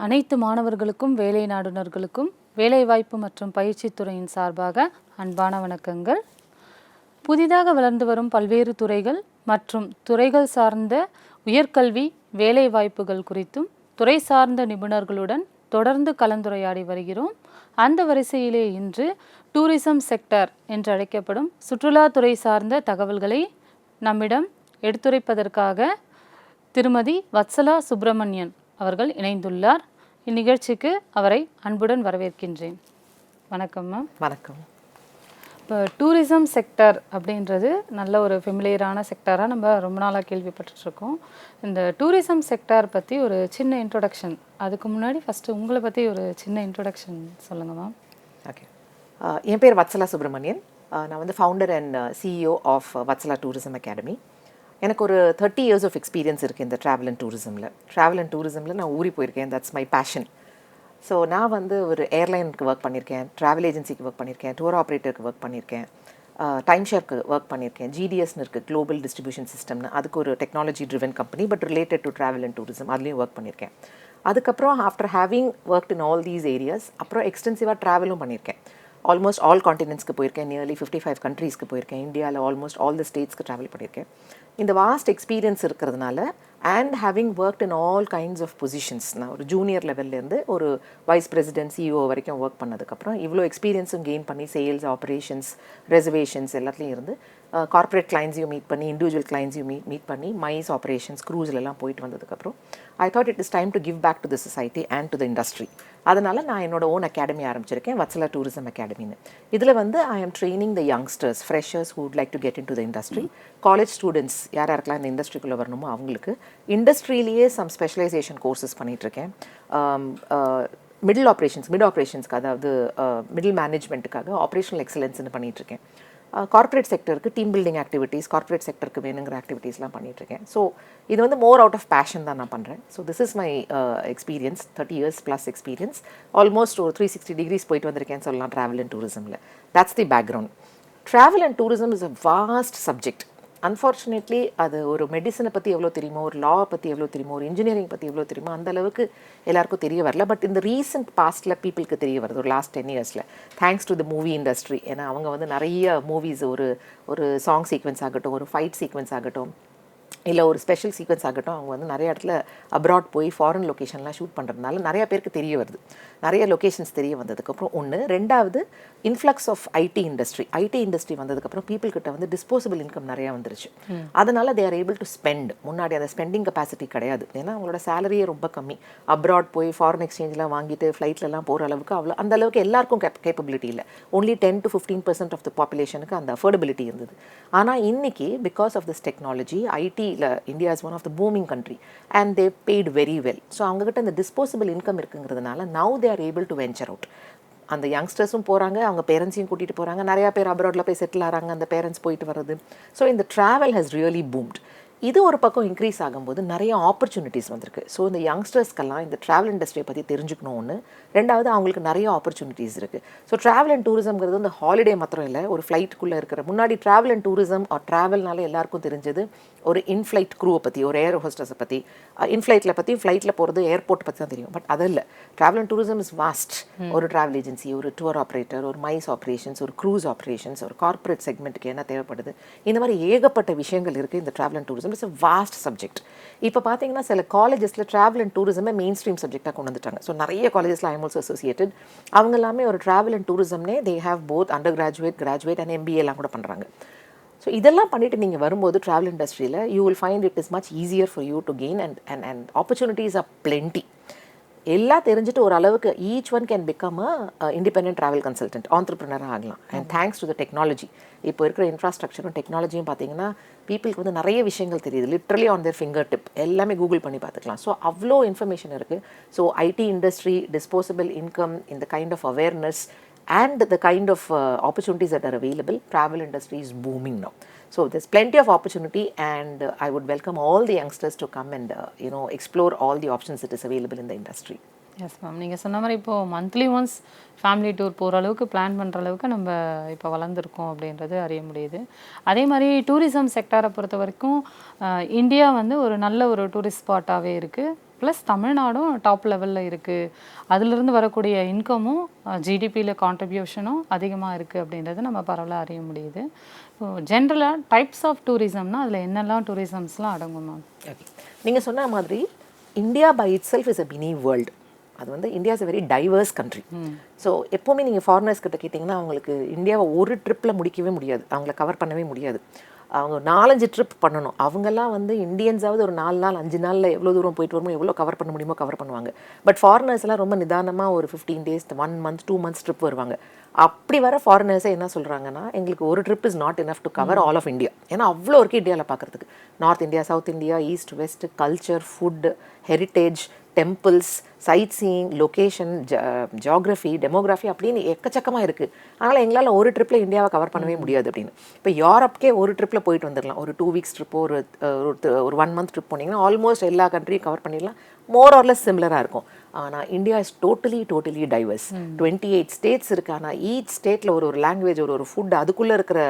அனைத்து மாணவர்களுக்கும் வேலை நாடுனர்களுக்கும் வேலைவாய்ப்பு மற்றும் பயிற்சி துறையின் சார்பாக அன்பான வணக்கங்கள். புதிதாக வளர்ந்து வரும் பல்வேறு துறைகள் மற்றும் துறைகள் சார்ந்த உயர்கல்வி வேலைவாய்ப்புகள் குறித்தும் துறை சார்ந்த நிபுணர்களுடன் தொடர்ந்து கலந்துரையாடி வருகிறோம். அந்த வரிசையிலே இன்று டூரிசம் செக்டர் என்று அழைக்கப்படும் சுற்றுலாத்துறை சார்ந்த தகவல்களை நம்மிடம் எடுத்துரைப்பதற்காக திருமதி வத்சலா சுப்பிரமணியன் அவர்கள் இணைந்துள்ளார். இந்நிகழ்ச்சிக்கு அவரை அன்புடன் வரவேற்கின்றேன். வணக்கம் மேம். வணக்கம். இப்போ டூரிசம் செக்டர் அப்படின்றது நல்ல ஒரு ஃபெமிலியரான செக்டராக நம்ம ரொம்ப நாளாக கேள்விப்பட்டுருக்கோம். இந்த டூரிசம் செக்டர் பற்றி ஒரு சின்ன இன்ட்ரொடக்ஷன், அதுக்கு முன்னாடி ஃபஸ்ட்டு உங்களை பற்றி ஒரு சின்ன இன்ட்ரொடக்ஷன் சொல்லுங்கள் மேம். ஓகே, என் பேர் வத்சலா சுப்பிரமணியன். நான் வந்து founder and CEO of Vatsala tourism academy. எனக்கு ஒரு 30 years ஆஃப் எக்ஸ்பீரியன்ஸ் இருக்குது இந்த ட்ராவல் அண்ட் டூரிசமில் நான் ஊறி போயிருக்கேன். That's my passion. ஸோ நான் வந்து ஒரு ஏர்லைனுக்கு ஒர்க் பண்ணியிருக்கேன், ட்ராவல் ஏஜென்சிக்கு ஒர்க் பண்ணியிருக்கேன், டூர் ஆப்ரேட்டருக்கு ஒர்க் பண்ணியிருக்கேன், டைம் ஷேருக்கு ஒர்க் பண்ணியிருக்கேன். ஜிடிஎஸ்னு இருக்குது, குளோபல் டிஸ்ட்ரிபியூஷன் சிஸ்டம்னு, அதுக்கு ஒரு technology driven company but related to travel and tourism, அதுலேயும் ஒர்க் பண்ணியிருக்கேன். அதுக்கப்புறம் after having work in all these areas அப்புறம் எக்ஸ்டென்சிவாக ட்ராவலும் பண்ணியிருக்கேன். ஆல்மோஸ்ட் ஆல் காண்டினென்ட்ஸ்க்கு போயிருக்கேன், நியர்லி 55 கண்ட்ரீஸ்க்கு போயிருக்கேன். இந்தியாவில் ஆல்மோஸ்ட் ஆல் த ஸ்டேட்ஸ்க்கு ட்ராவல் பண்ணியிருக்கேன். இந்த வாஸ்ட் எக்ஸ்பீரியன்ஸ் இருக்கிறதுனால and having worked in all kinds of positions, நான் ஒரு ஜூனியர் லெவல்லேருந்து ஒரு வைஸ் பிரசிடென்ட் சிஇஓ வரைக்கும் ஒர்க் பண்ணதுக்கப்புறம் இவ்வளோ எக்ஸ்பீரியன்ஸும் கெயின் பண்ணி சேல்ஸ், ஆப்ரேஷன்ஸ், ரெசர்வேஷன்ஸ் எல்லாத்துலேயும் இருந்து கார்ப்பரேட் கிளைண்ட்ஸையும் மீட் பண்ணி, இண்டிவிஜுவல் கிளைண்ட்ஸையும் மீட் பண்ணி, மைஸ் ஆப்ரேஷன்ஸ், க்ரூஸ்லாம் போயிட்டு வந்ததுக்கப்புறம் I thought it is time to give back to the society and to the industry. அதனால் நான் என்னோட ஓன் அகாடமி ஆரம்பிச்சிருக்கேன், வத்சலா டூரிசம் அகாடமின்னு. இதில் வந்து I am training the youngsters, freshers who would like to get in to the industry, college students யாருக்கெல்லாம் இந்த இண்டஸ்ட்ரிக்குள்ளே வரணுமோ அவங்களுக்கு. இண்டஸ்ட்ரியிலேயே சம் ஸ்பெஷலைசேஷன் கோர்சஸ் பண்ணிகிட்ருக்கேன். மிட் ஆப்ரேஷன்ஸ்க்கு, அதாவது மிடில் மேனேஜ்மெண்ட்டுக்காக ஆப்ரேஷனல் எக்ஸலன்ஸ்னு பண்ணிகிட்ருக்கேன். கார்ப்பரேட் செக்டருக்கு டீம் பில்டிங் ஆக்டிவிட்டீஸ், கார்ப்பரேட் செக்டருக்கு வேணுங்கிற ஆக்டிவிட்டீஸ்லாம் பண்ணிகிட்ருக்கேன். ஸோ இது வந்து மோர் அவுட் ஆஃப் பேஷன் தான் நான் பண்ணுறேன். So this is my experience, 30 years plus experience. Almost ஒரு 360 degrees போயிட்டு வந்திருக்கேன்னு சொல்லலாம் ட்ராவல் அண்ட் டூரிசமில். That's the background. Travel and tourism is a vast subject. Unfortunately அது ஒரு மெடிசனை பற்றி எவ்வளோ தெரியுமோ, ஒரு லா பற்றி எவ்வளோ தெரியுமோ, ஒரு இன்ஜினியரிங் பற்றி எவ்வளோ தெரியுமோ அந்த அளவுக்கு எல்லாருக்கும் தெரிய வரல. பட் இந்த ரீசெண்ட் பாஸ்ட்டில் பீப்புளுக்கு தெரிய வருது, ஒரு லாஸ்ட் 10 yearsல, thanks to the movie industry. ஏன்னா அவங்க வந்து நிறைய மூவிஸ், ஒரு சாங் சீக்வன்ஸ் ஆகட்டும், ஒரு ஃபைட் சீக்வன்ஸ் ஆகட்டும், இல்லை ஒரு ஸ்பெஷல் சீக்வன்ஸ் ஆகட்டும், அவங்க வந்து நிறைய இடத்துல அப்ராட் போய் ஃபாரின் லொக்கேஷன்லாம் ஷூட் பண்ணுறதுனால நிறைய பேருக்கு தெரிய வருது. நிறைய லொக்கேஷன்ஸ் தெரிய வந்ததுக்கப்புறம் ஒன்று. ரெண்டாவது, இன்ஃப்ளக்ஸ் ஆஃப் ஐடி இண்டஸ்ட்ரி வந்ததுக்கப்புறம் பீப்புள்கிட்ட வந்து டிஸ்போசபிள் இன்கம் நிறையா வந்துருச்சு. அதனால் தே ஆர் ஏபிள் டு ஸ்பெண்ட். முன்னாடி அந்த ஸ்பெண்டிங் கெப்பாசிட்டி கிடையாது, ஏன்னா அவங்களோட சேலரியே ரொம்ப கம்மி. அப்ராட் போய் ஃபாரின் எக்ஸ்சேஞ்செலாம் வாங்கிட்டு ஃப்ளைட்லலாம் போகிற அளவுக்கு அந்த அளவுக்கு எல்லாருக்கும் கேப்பபிலிட்டி இல்லை. ஒன்லி 10 to 15% ஆஃப் த பாப்புலேஷனுக்கு அந்த அஃபோர்டபிலிட்டி இருந்தது. ஆனால் இன்னைக்கு பிகாஸ் ஆஃப் திஸ் டெக்னாலஜி, ஐடியில் India is one of the booming country and they paid very well. So அவங்ககிட்ட இந்த டிஸ்போசபிள் இன்கம் இருக்குங்கிறதுனால now they are able to venture out. அந்த யங்ஸ்டர்ஸும் போகிறாங்க, அவங்க பேரண்ட்ஸையும் கூட்டிகிட்டு போகிறாங்க, நிறையா பேர் அப்ராடில் போய் செட்டில் ஆகிறாங்க, அந்த பேரண்ட்ஸ் போயிட்டு வர்றது. ஸோ இந்த ட்ராவல் ஹஸ் ரியலி பூம்ட். இது ஒரு பக்கம் இன்க்ரீஸ் ஆகும்போது நிறைய ஆப்பர்ச்சுனிட்டிஸ் வந்திருக்கு. ஸோ இந்த யங்ஸ்டர்ஸ்க்கெல்லாம் இந்த ட்ராவல் இண்டஸ்ட்ரியை பற்றி தெரிஞ்சுக்கணும் ஒன்று. ரெண்டாவது, அவங்களுக்கு நிறைய ஆப்பர்ச்சுனிட்டிஸ் இருக்குது. ஸோ ட்ராவல் அண்ட் டூரிசம்ங்கிறது இந்த ஹாலிடே மாத்திரம் இல்லை, ஒரு ஃப்ளைட்டுக்குள்ளே இருக்கிற. முன்னாடி ட்ராவல் அண்ட் டூரிசம் ட்ராவல்னால எல்லாருக்கும் தெரிஞ்சது ஒரு இன்ஃப்ளைட் க்ரூவை பற்றி, ஒரு ஏர் ஹோஸ்டஸை பற்றி, இன்ஃப்ளைட்டில் பற்றி, ஃப்ளைட்டில் போகிறது, ஏர்போர்ட் பற்றி தான் தெரியும். பட் அது இல்லை, travel and tourism is vast. ஒரு ட்ராவல் ஏஜென்சி, ஒரு டூர் ஆப்ரேட்டர், ஒரு மைஸ் ஆப்ரேஷன்ஸ், ஒரு க்ரூஸ் ஆப்ரேஷன்ஸ், ஒரு கார்ப்பரேட் செக்மெண்ட்டுக்கு என்ன தேவைப்படுது, இந்த மாதிரி ஏகப்பட்ட விஷயங்கள் இருக்குது இந்த travel and tourism. It's a vast subject. இப்போ பார்த்தீங்கன்னா சில காலேஜஸில் ட்ராவல் அண்ட் டூரிசமே மெயின் ஸ்ட்ரீம் சப்ஜெக்டாக கொண்டு வந்துட்டாங்க. ஸோ நிறைய காலேஜஸில் ஐ எம் ஆல்சோ அசோசியேட்டட். அவங்க எல்லாமே ஒரு ட்ராவல் அண்ட் டூரிசம்னே they have both under graduate and MBA கூட பண்ணுறாங்க. ஸோ இதெல்லாம் பண்ணிவிட்டு நீங்கள் வரும்போது ட்ராவல் இண்டஸ்ட்ரியில் you will find it is much easier for you to gain and opportunities are plenty. எல்லாம் தெரிஞ்சுட்டு ஒரு அளவுக்கு each one can become a independent travel consultant, ஆண்டர்ப்ரனராக ஆகலாம். And thanks to the technology, இப்போ இருக்கிற இன்ஃப்ராஸ்ட்ரக்சரும் டெக்னாலஜியும் பார்த்தீங்கன்னா பீப்புளுக்கு வந்து நிறைய விஷயங்கள் தெரியுது. Literally on their finger tip, எல்லாமே கூகுள் பண்ணி பார்த்துக்கலாம். ஸோ அவ்வளோ இன்ஃபர்மேஷன் இருக்குது. So IT industry, disposable income, இந்த kind of awareness and the kind of opportunities that are available, travel industry is booming now. So there's plenty of opportunity, and I would welcome all the youngsters to come and explore all the options that is available in the industry. Yes ma'am, நீங்கள் சொன்ன மாதிரி இப்போது monthly once family tour போகிற அளவுக்கு plan பண்ணுற அளவுக்கு நம்ம இப்போ வளர்ந்துருக்கோம் அப்படின்றது அறிய முடியுது. அதே மாதிரி டூரிசம் செக்டாரை பொறுத்த வரைக்கும் இந்தியா வந்து ஒரு நல்ல ஒரு டூரிஸ்ட் ஸ்பாட்டாகவே இருக்குது. ப்ளஸ் தமிழ்நாடும் டாப் லெவலில் இருக்குது. அதிலிருந்து வரக்கூடிய இன்கமும் ஜிடிபியில் கான்ட்ரிபியூஷனும் அதிகமாக இருக்குது அப்படின்றது நம்ம பரவலாக அறிய முடியுது. ஸோ ஜென்ரலாக டைப்ஸ் ஆஃப் டூரிசம்னா அதில் என்னெல்லாம் டூரிசம்ஸ்லாம் அடங்கும் மேம்? ஓகே, நீங்கள் சொன்ன மாதிரி India by itself is a mini world. அது வந்து India is a very diverse country. So எப்போவுமே நீங்கள் ஃபாரினர்ஸ் கிட்ட கேட்டிங்கன்னா அவங்களுக்கு இந்தியாவை ஒரு ட்ரிப்பில் முடிக்கவே முடியாது, அவங்கள கவர் பண்ணவே முடியாது. அவங்க 4-5 ட்ரிப் பண்ணணும். அவங்கெல்லாம் வந்து இந்தியன்ஸாவது ஒரு 4 நாள் 5 நாளில் எவ்வளோ தூரம் போயிட்டு வருமோ எவ்வளோ கவர் பண்ண முடியுமோ கவர் பண்ணுவாங்க. பட் ஃபாரினர்ஸ் எல்லாம் ரொம்ப நிதானமாக ஒரு 15 days 1 month 2 months ட்ரிப் வருவாங்க. அப்படி வர ஃபாரினர்ஸே என்ன சொல்கிறாங்கன்னா, எங்களுக்கு ஒரு trip is not enough to cover all of India. ஏன்னா அவ்வளோ இருக்குது இந்தியாவில் பார்க்குறதுக்கு. North India, south India, east west, culture, food, heritage, temples, sightseeing, location, geography, demography அப்படின்னு எக்கச்சக்கமாக இருக்குது. அதனால் எங்களால் ஒரு ட்ரிப்பில் இந்தியாவை கவர் பண்ணவே முடியாது அப்படின்னு. இப்போ யூரோப்கே ஒரு ட்ரிப்பில் போயிட்டு வந்துடலாம். ஒரு 2 weeks ட்ரிப்போ ஒரு 1 month ட்ரிப் போனீங்கன்னா ஆல்மோஸ்ட் எல்லா கண்ட்ரியும் கவர் பண்ணிடலாம். மோர் ஆர் லெஸ் சிமிலராக இருக்கும். ஆனால் India is totally divorce. 28 states இருக்குது. ஆனால் ஈச் ஸ்டேட்டில் ஒரு லாங்குவேஜ், ஒரு ஃபுட், அதுக்குள்ளே இருக்கிற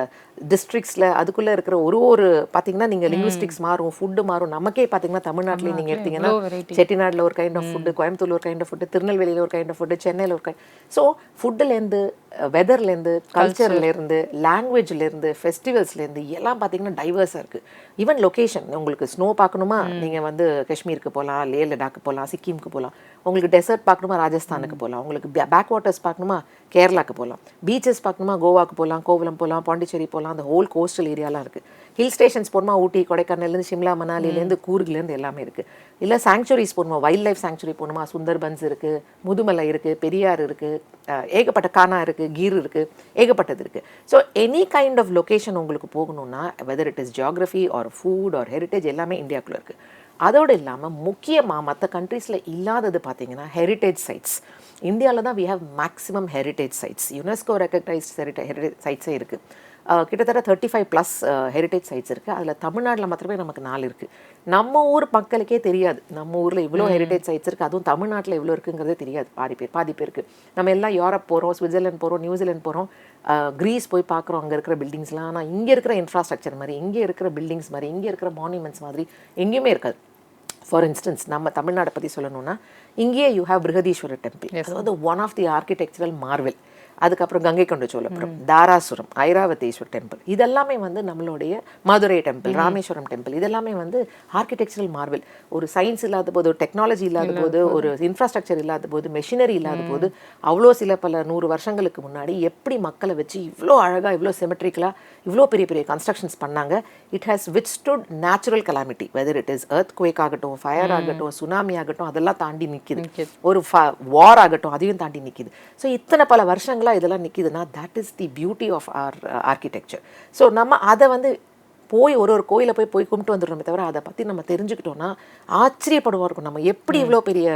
டிஸ்ட்ரிக்ஸில் அதுக்குள்ளே இருக்கிற ஒரு பார்த்தீங்கன்னா நீங்கள் லிங்குவிஸ்டிக்ஸ் மாறும், ஃபுட்டு மாறும். நமக்கே பார்த்தீங்கன்னா தமிழ்நாட்டிலே நீங்கள் எடுத்தீங்கன்னா செட்டிநாட்டில் ஒரு கைண்ட் ஆஃப் ஃபுட்டு, கோயம்புத்தூர் ஒரு கைண்ட் ஆஃப் ஃபுட்டு, திருநெல்வேலியில் ஒரு கைண்ட் ஆஃப் ஃபுட்டு, சென்னையில் ஒரு கைண்ட். ஸோ ஃபுட்டுலேருந்து, வெதர்லேருந்து, கல்ச்சர்லேருந்து, லாங்குவேஜ்லேருந்து, ஃபெஸ்டிவல்ஸ்லேருந்து எல்லாம் பார்த்தீங்கன்னா டைவர்ஸாக இருக்குது. ஈவன் லொக்கேஷன், உங்களுக்கு ஸ்னோ பார்க்கணுமா நீங்கள் வந்து காஷ்மீருக்கு போகலாம், லே லடாக்கு போகலாம், சிக்கிமுக்கு போகலாம். உங்களுக்கு டெசர்ட் பார்க்கணுமா ராஜஸ்தானுக்கு போகலாம். உங்களுக்கு பேக் வாட்டர்ஸ் பார்க்கணுமா கேரளாக்கு போகலாம். பீச்சஸ் பார்க்கணுமா கோவாக்கு போகலாம், கோவலம் போகலாம், பாண்டிச்சேரி போகலாம். அந்த ஹோல் கோஸ்டல் ஏரியாலாம் இருக்குது. ஹில் ஸ்டேஷன்ஸ் போகணுமா ஊட்டி, கொடைக்கானல்லேருந்து சிம்லா, மணாலிலேருந்து கூர்க்லேருந்து எல்லாமே இருக்குது. இல்லை சாங்சுரிஸ் போகணுமா, வைல்ட் லைஃப் சாங்சுரி போகணுமா, சுந்தர்பன்ஸ் இருக்குது, முதுமலை இருக்குது, பெரியார் இருக்குது, ஏகப்பட்ட கானா இருக்குது, கீர் இருக்குது, ஏகப்பட்டது இருக்குது. So any kind of location உங்களுக்கு போகணுன்னா whether it is geography or food or heritage எல்லாமே இந்தியாவுக்குள்ளே இருக்குது. அதோடு இல்லாமல் முக்கியமாக மற்ற கண்ட்ரீஸில் இல்லாதது பார்த்தீங்கன்னா ஹெரிட்டேஜ் சைட்ஸ். இந்தியாவில் தான் we have maximum heritage sites. UNESCO recognised heritage சைட்ஸே இருக்குது. கிட்டத்தட்ட 35+ ஹெரிட்டேஜ் சைட்ஸ் இருக்குது. அதில் தமிழ்நாட்டில் மாத்திரமே நமக்கு 4 இருக்குது. நம்ம ஊர் மக்களுக்கே தெரியாது நம்ம ஊரில் இவ்வளோ ஹெரிட்டேஜ் சைட்ஸ் இருக்குது, அதுவும் தமிழ்நாட்டில் இவ்வளோ இருக்குங்கிறதே தெரியாது. பாதி பேருக்கு. நம்ம எல்லாம் யூரோப் போகிறோம், ஸ்விட்சர்லாந்து போகிறோம், நியூசிலாந்து போகிறோம், கிரீஸ் போய் பார்க்குறோம் அங்கே இருக்கிற பில்டிங்ஸ்லாம். ஆனால் இங்கே இருக்கிற இன்ஃப்ராஸ்ட்ரக்சர் மாதிரி, இங்கே இருக்கிற பில்டிங்ஸ் மாதிரி, இங்கே இருக்கிற மான்யூமெண்ட்ஸ் மாதிரி எங்கேயுமே இருக்காது. ஃபார் இன்ஸ்டன்ஸ் நம்ம தமிழ்நாட்டை பற்றி சொல்லணும்னா இங்கேயே யூ ஹேவ் பிருகதீஸ்வரர் டெம்பிள். அது வந்து one of the architectural marvel. அதுக்கப்புறம் கங்கை கொண்ட சோழபுரம், தாராசுரம், ஐராவதேஸ்வர் டெம்பிள், இதெல்லாமே வந்து நம்மளுடைய மதுரை டெம்பிள், ராமேஸ்வரம் டெம்பிள், இதெல்லாமே வந்து ஆர்கிடெக்சரல் மார்வெல். ஒரு சயின்ஸ் இல்லாத போது, ஒரு டெக்னாலஜி இல்லாத போது, ஒரு இன்ஃப்ராஸ்ட்ரக்சர் இல்லாத போது, மெஷினரி இல்லாத போது, அவ்வளோ பல 100 வருஷங்களுக்கு முன்னாடி எப்படி மக்களை வச்சு இவ்வளோ அழகாக, இவ்வளோ சிமெட்ரிக்கலாக, இவ்வளோ பெரிய கன்ஸ்ட்ரக்ஷன்ஸ் பண்ணாங்க. It has withstood natural calamity, whether it is earthquake ஆகட்டும், ஃபயர் ஆகட்டும், சுனாமி ஆகட்டும், அதெல்லாம் தாண்டி நிற்கிது. ஒரு வார் ஆகட்டும், அதையும் தாண்டி நிற்கிது. ஸோ இத்தனை பல வருஷங்களா இதெல்லாம் நிற்கிதுன்னா that is the beauty of our architecture. So நம்ம அதை வந்து போய் ஒரு கோயிலை போய் கும்பிட்டு வந்துடுறோமே தவிர அதை பற்றி நம்ம தெரிஞ்சுக்கிட்டோன்னா ஆச்சரியப்படுவா இருக்கும். நம்ம எப்படி இவ்வளோ பெரிய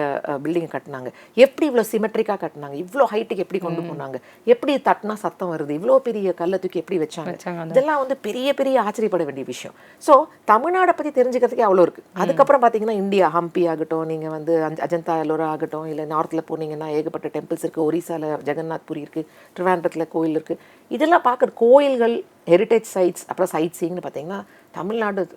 பில்டிங் கட்டினாங்க, எப்படி இவ்வளோ சிமெட்ரிக்காக கட்டினாங்க, இவ்வளோ ஹைட்டுக்கு எப்படி கொண்டு போனாங்க, எப்படி தட்டினா சத்தம் வருது, இவ்வளோ பெரிய கல்லை தூக்கி எப்படி வச்சாங்க, இதெல்லாம் வந்து பெரிய ஆச்சரியப்பட வேண்டிய விஷயம். ஸோ தமிழ்நாடை பற்றி தெரிஞ்சுக்கிறதுக்கே அவ்வளோ இருக்குது. அதுக்கப்புறம் பார்த்தீங்கன்னா இந்தியா, ஹம்பி ஆகட்டும், நீங்கள் வந்து அஜந்தா எல்லோரா ஆகட்டும், இல்லை நார்த்தில் போனீங்கன்னா ஏகப்பட்ட டெம்பிள்ஸ் இருக்குது. ஒரிசாவில் ஜெகநாத் புரி இருக்குது, ட்ரிவாண்ட்ரத்தில் கோயில் இருக்குது. இதெல்லாம் பார்க்குற கோயில்கள், ஹெரிட்டேஜ் சைட்ஸ், அப்புறம் சைட் சீயிங்னு பார்த்தீங்கன்னா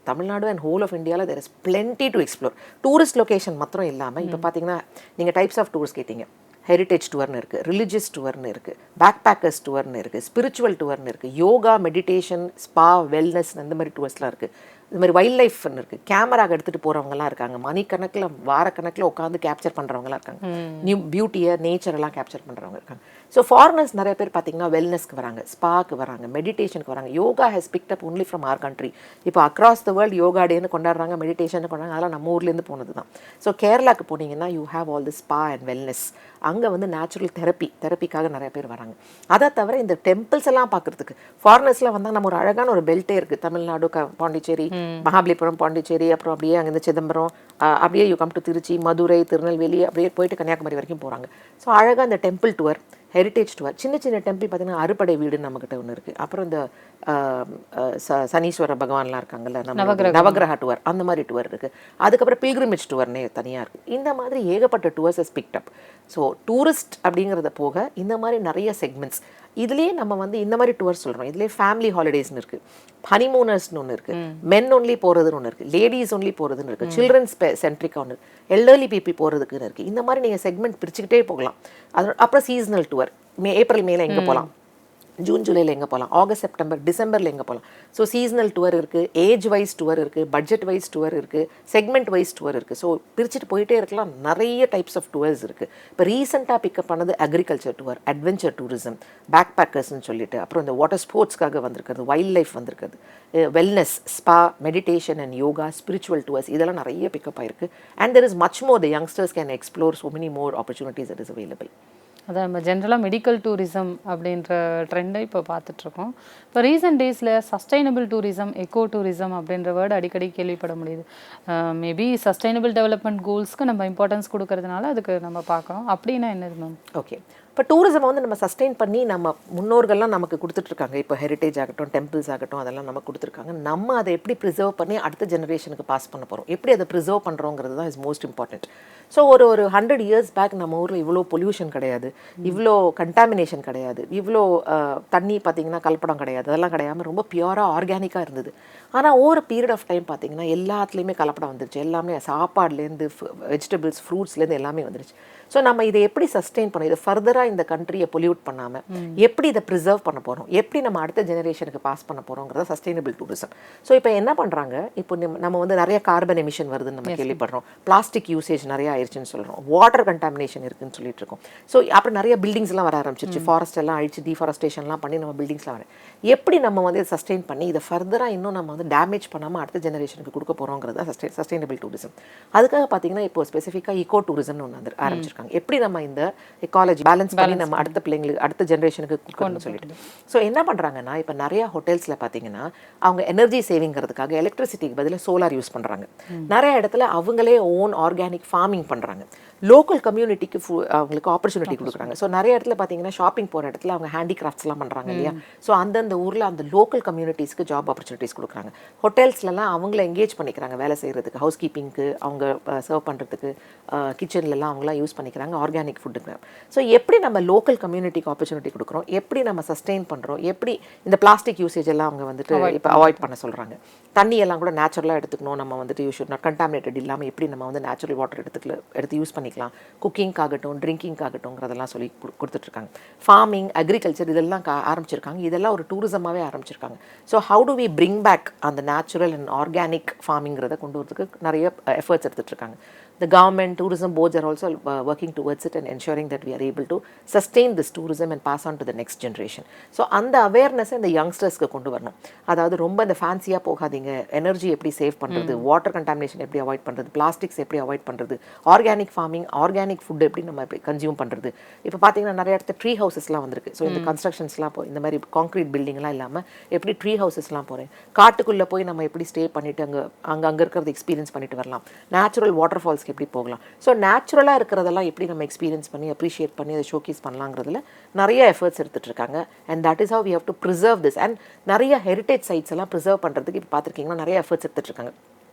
தமிழ்நாடு அண்ட் ஹோல் ஆஃப் இந்தியாவில் there is plenty to explore. Tourist location மாத்திரம் இல்லாமல் இப்போ பார்த்தீங்கன்னா நீங்கள் டைப்ஸ் ஆஃப் டூர்ஸ் கேட்டீங்க. ஹெரிட்டேஜ் டூர்னு இருக்குது, ரிலிஜியஸ் டூர்னு இருக்குது, பேக் பேக்கர்ஸ் டூர்னு இருக்குது, ஸ்பிரிச்சுவல் டூர்னு இருக்குது, யோகா, மெடிடேஷன், ஸ்பா, வெல்னஸ், அந்த மாதிரி டூர்ஸ்லாம் இருக்குது. இது மாதிரி வைல்ட் லைஃப்னு இருக்குது, கேமராக எடுத்துகிட்டு போகிறவங்கலாம் இருக்காங்க, மணிக்கணக்கில் வாரக்கணக்கில் உட்காந்து கேப்சர் பண்ணுறவங்களாம் இருக்காங்க, நியூ பியூட்டியை, நேச்சரெல்லாம் கேப்சர் பண்ணுறவங்க இருக்காங்க. ஸோ ஃபாரினர்ஸ் நிறைய பேர் பார்த்தீங்கன்னா வெல்னஸ்க்கு வராங்க, ஸ்பாக்கு வராங்க, மெடிடேஷனுக்கு வராங்க. Yoga has picked up only from our country. இப்போ அக்ராஸ் த வேர்ல்டு யோகா டேன்னு கொண்டாடுறாங்க, மெடிடேஷன் கொண்டாடுறாங்க. அதெல்லாம் நம்ம ஊர்லேருந்து போனது தான். ஸோ கேரளாக்கு போனீங்கன்னா you have all the spa and wellness. அங்கே வந்து நேச்சுரல் தெரப்பிக்காக நிறைய பேர் வராங்க. அதை தவிர இந்த டெம்பிள்ஸ் எல்லாம் பார்க்குறதுக்கு ஃபாரினர்ஸ்லாம் வந்தால் நம்ம ஒரு அழகான ஒரு பெல்ட்டே இருக்குது. தமிழ்நாடு, பாண்டிச்சேரி, மகாபலிபுரம், பாண்டிச்சேரி, அப்புறம் அப்படியே அங்கேருந்து சிதம்பரம், அப்படியே you come to Trichy, Madurai, Tirunelveli, அப்படியே போயிட்டு கன்னியாகுமரி வரைக்கும் போகிறாங்க. ஸோ அழகாக இந்த டெம்பிள் டூர், ஹெரிட்டேஜ் டூர், சின்ன சின்ன டெம்பிள் பார்த்தீங்கன்னா அறுபடை வீடுன்னு நம்மக்கிட்ட ஒன்று இருக்குது. அப்புறம் இந்த சனீஸ்வர பகவான்லாம் இருக்காங்கல்ல, நம்ம நவகிரக டூர், அந்த மாதிரி டூர் இருக்குது. அதுக்கப்புறம் பில்கிரிமேஜ் டூர்னே தனியாக இருக்குது. இந்த மாதிரி ஏகப்பட்ட tours is picked up. So tourist அப்படிங்கிறத போக இந்த மாதிரி நிறைய செக்மெண்ட்ஸ். இதுலேயே நம்ம வந்து இந்த மாதிரி டூர் சொல்கிறோம். இதுலேயே ஃபேமிலி ஹாலிடேஸ்னு இருக்குது, ஹனிமூனர்ஸ்னு ஒன்று இருக்குது, மென் ஒன்லி போகிறதுன்னு ஒன்று இருக்குது, லேடிஸ் ஒன்லி போகிறதுன்னு இருக்குது, சில்ட்ரன்ஸ் சென்ட்ரிக்காக ஒன்று இருக்குது, எல்டர்லி பீப்புள் போகிறதுக்குன்னு இருக்குது. இந்த மாதிரி நீங்கள் செக்மெண்ட் பிரிச்சுக்கிட்டே போகலாம். அது அப்புறம் சீசனல் டூர், ஏப்ரல் மேல எங்கே போகலாம், ஜூன் ஜூலையில் எங்கே போகலாம், ஆகஸ்ட் செப்டம்பர் டிசம்பரில் எங்கே போகலாம். ஸோ சீசனல் டூர் இருக்குது, ஏஜ் வைஸ் டூர் இருக்குது, பட்ஜெட் வைஸ் டூர் இருக்குது, செக்மெண்ட் வைஸ் டூர் இருக்குது. ஸோ பிரிச்சுட்டு போயிட்டே இருக்கலாம். நிறைய டைப்ஸ் ஆஃப் டூர்ஸ் இருக்குது. இப்போ ரீசெண்டாக பிக்கப் பண்ணது அக்ரிகல்ச்சர் டூர், அட்வென்ச்சர் டூரிசம், பேக் பேக்கர்ஸ்ன்னு சொல்லிட்டு, அப்புறம் இந்த வாட்டர் ஸ்போர்ட்ஸ்க்காக வந்திருக்கிறது, வைல்ட் லைஃப் வந்திருக்கிறது, wellness, spa, meditation and yoga, spiritual tours, இதெல்லாம் நிறைய பிக்கப் ஆயிருக்கு. And there is much more. The youngsters can explore so many more opportunities that is available. அதான் நம்ம ஜென்ரலாக மெடிக்கல் டூரிசம் அப்படின்ற ட்ரெண்டை இப்போ பார்த்துட்ருக்கோம். இப்போ ரீசெண்ட் டேஸில் சஸ்டைனபிள் டூரிசம், எக்கோ டூரிசம் அப்படின்ற வேர்டு அடிக்கடி கேள்விப்பட முடியுது. மேபி சஸ்டைனபிள் டெவலப்மெண்ட் கோல்ஸ்க்கு நம்ம இம்பார்ட்டன்ஸ் கொடுக்கறதுனால அதுக்கு நம்ம பார்க்குறோம். அப்படின்னா என்னது மேம்? ஓகே, இப்போ டூரிசம் வந்து நம்ம சஸ்டெயின் பண்ணி நம்ம முன்னோர்கள்லாம் நமக்கு கொடுத்துட்ருக்காங்க. இப்போ ஹெரிட்டேஜ் ஆகட்டும், டெம்பிள்ஸ் ஆகட்டும், அதெல்லாம் நமக்கு கொடுத்துருக்காங்க. நம்ம அதை எப்படி ப்ரிசர்வ் பண்ணி அடுத்த ஜெனரேஷனுக்கு பாஸ் பண்ண போகிறோம், எப்படி அதை ப்ரிசர்வ் பண்ணுறோங்கிறது தான் இஸ் மோஸ்ட் இம்பார்ட்டன்ட். ஸோ ஒரு 100 இயர்ஸ் பேக் நம்ம ஊரில் இவ்வளோ பொல்யூஷன் கிடையாது, இவ்வளோ கண்டாமினேஷன் கிடையாது, இவ்வளோ தண்ணி பார்த்திங்கன்னா கலப்படம் கிடையாது, அதெல்லாம் கிடையாமல் ரொம்ப பியூராக ஆர்கானிக்காக இருந்தது. ஆனால் ஓவர் பீரியட் ஆஃப் டைம் பார்த்திங்கன்னா எல்லாத்துலேயுமே கலப்படம் வந்துருச்சு. எல்லாமே சாப்பாடுலேருந்து, வெஜிடபிள்ஸ், ஃப்ரூட்ஸ்லேருந்து எல்லாமே வந்துருச்சு. ஸோ நம்ம இதை எப்படி சஸ்டெயின் பண்ணோம், இதை ஃபர்தராக இந்த கண்ட்ரியை பொல்யூட் பண்ணாமல் எப்படி இதை ப்ரிசர்வ் பண்ண போகிறோம், எப்படி நம்ம அடுத்த ஜெனரேஷனுக்கு பாஸ் பண்ண போகிறோங்கிறத சஸ்டைனபிள் டூரிசம். ஸோ இப்போ என்ன பண்ணுறாங்க, இப்போ நம்ம வந்து நிறைய கார்பன் எமிஷன் வருதுன்னு நம்ம கேள்விப்படுறோம், பிளாஸ்டிக் யூசேஜ் நிறைய ஆயிடுச்சுன்னு சொல்கிறோம், வாட்டர் கண்டாமினேஷன் இருக்குன்னு சொல்லிட்டு இருக்கோம். ஸோ அப்புறம் நிறைய பில்டிங்ஸ்லாம் வர ஆரம்பிச்சிருச்சு, ஃபாரஸ்ட் எல்லாம் அழிச்சு டீஃபாரஸ்டேஷன்லாம் பண்ணி நம்ம பில்டிங்ஸ்லாம் வர. எப்படி நம்ம வந்து இதை சஸ்டெயின் பண்ணி இதை ஃபர்தராக இன்னும் நம்ம வந்து டேமேஜ் பண்ணாமல் அடுத்த ஜெனரேஷனுக்கு கொடுக்க போகிறோங்கிறது தான் சஸ்டைனபிள் டூரிசம். அதுக்காக பார்த்தீங்கன்னா இப்போ ஸ்பெசிஃபிக்காக ஈகோ டூரிசம்னு ஒன்று வந்து ஆரம்பிச்சிருக்காங்க. எப்படி நம்ம இந்த எக்காலஜி பேலன்ஸ் பண்ணி நம்ம அடுத்த பிள்ளைங்களுக்கு, அடுத்த ஜெனரேஷனுக்கு கொடுக்கணும்னு சொல்லிட்டு. ஸோ என்ன பண்ணுறாங்கன்னா, இப்போ நிறைய ஹோட்டல்ஸில் பார்த்தீங்கன்னா அவங்க எனர்ஜி சேவிங்கிறதுக்காக எலக்ட்ரிசிட்டிக்கு பதிலாக சோலார் யூஸ் பண்ணுறாங்க. நிறைய இடத்துல அவங்களே ஓன் ஆர்கானிக் ஃபார்மிங் பண்ணுறாங்க. லோக்கல் கம்யூனிட்டிக்கு அவங்களுக்கு ஆப்பர்ச்சுனிட்டி கொடுக்குறாங்க. ஸோ நிறைய இடத்துல பார்த்தீங்கன்னா ஷாப்பிங் போகிற இடத்துல அவங்க ஹேண்டிகிராஃப்ட்ஸ்லாம் பண்ணுறாங்க இல்லையா. ஸோ அந்தந்த ஊரில் அந்த லோக்கல் கம்யூனிட்டிஸ்க்கு ஜாப் ஆப்பர்ச்சுனிட்டிஸ் கொடுக்குறாங்க. ஹோட்டல்ஸ்லாம் அவங்கள எங்கேஜ் பண்ணிக்கிறாங்க வேலை செய்கிறதுக்கு, ஹவுஸ் கீப்பிங்க்கு, அவங்க சர்வ் பண்ணுறதுக்கு, கிச்சன்லலாம் அவங்களாம் யூஸ் பண்ணிக்கிறாங்க ஆர்கானிக் ஃபுட்டுக்கு. ஸோ எப்படி நம்ம லோக்கல் கம்யூனிட்டிக்கு ஆப்பர்ச்சுனிட்டி கொடுக்குறோம், எப்படி நம்ம சஸ்டெயின் பண்ணுறோம், எப்படி இந்த பிளாஸ்டிக் யூசேஜ் எல்லாம் அவங்க வந்துட்டு இப்போ அவாய்ட் பண்ண சொல்கிறாங்க. தண்ணியெல்லாம் கூட நேச்சுரலாக எடுத்துக்கணும், நம்ம வந்துட்டு யூ ஷுட் நாட் கண்டாமினேட்டட் இல்லாமல் எப்படி நம்ம வந்து நேச்சுரல் வாட்டர் எடுத்து யூஸ் பண்ணிக்கலாம், குக்கிங்காகட்டும் ட்ரிங்கிங்காகட்டும்ங்கிறதெல்லாம் சொல்லி கொடுத்துட்ருக்காங்க. ஃபார்மிங், அக்ரிகல்ச்சர் இதெல்லாம் ஆரம்பிச்சிருக்காங்க. இதெல்லாம் ஒரு டூரிசமாகவே ஆரம்பிச்சிருக்காங்க. So how do we bring back அந்த நேச்சுரல் அண்ட் ஆர்கானிக் ஃபார்மிங்கிறத கொண்டு வரதுக்கு நிறைய எஃபர்ட்ஸ் எடுத்துகிட்ருக்காங்க. The government, tourism boards are also working towards it and ensuring that we are able to sustain this tourism and pass on to the next generation. So அந்த awareness இந்த யங்ஸ்டர்ஸ்க்கு கொண்டு வரணும். அதாவது ரொம்ப இந்த ஃபேன்சியாக போகாதீங்க, எனர்ஜி எப்படி சேவ் பண்ணுறது, வாட்டர் கண்டாமினேஷன் எப்படி அவாய்ட் பண்ணுறது, பிளாஸ்டிக்ஸ் எப்படி அவாய்ட் பண்ணுறது, ஆர்கானிக் ஃபார்மிங், ஆர்கானிக் ஃபுட் எப்படி நம்ம எப்படி கன்சியூம் பண்ணுறது. இப்போ பார்த்தீங்கன்னா நிறைய இடத்துல ட்ரீ ஹவுசஸ்லாம் வந்திருக்கு. ஸோ இந்த கன்ஸ்ட்ரக்ஷன்ஸ்லாம் இந்த மாதிரி கான்க்ரீட் பில்டிங்லாம் இல்லாமல் எப்படி ட்ரீ ஹவுசஸ்லாம் போகிறேன், காட்டுக்குள்ளே போய் நம்ம எப்படி ஸ்டே பண்ணிவிட்டு அங்கே இருக்கிறத எக்ஸ்பீரியன்ஸ் பண்ணிட்டு வரலாம், நேச்சுரல் வாட்டர் ஃபால்ஸ் எப்படி போகலாம். ஸோ நேச்சுரலாக இருக்கிறதெல்லாம் எப்படி நம்ம எக்ஸ்பீரியன்ஸ் பண்ணி அப்ரிஷியேட் பண்ணி அதை ஷோகேஸ் பண்ணலாங்கிறதுல நிறைய எஃபர்ட்ஸ் எடுத்துகிட்டு இருக்காங்க. And that is how we have to preserve this. அண்ட் நிறைய ஹெரிட்டேஜ் சைட்ஸ் எல்லாம் ப்ரிசர்வ் பண்ணுறதுக்கு இப்போ பார்த்துருக்கீங்கன்னா நிறைய எஃபர்ட்ஸ் எடுத்துகிட்டு இருக்காங்க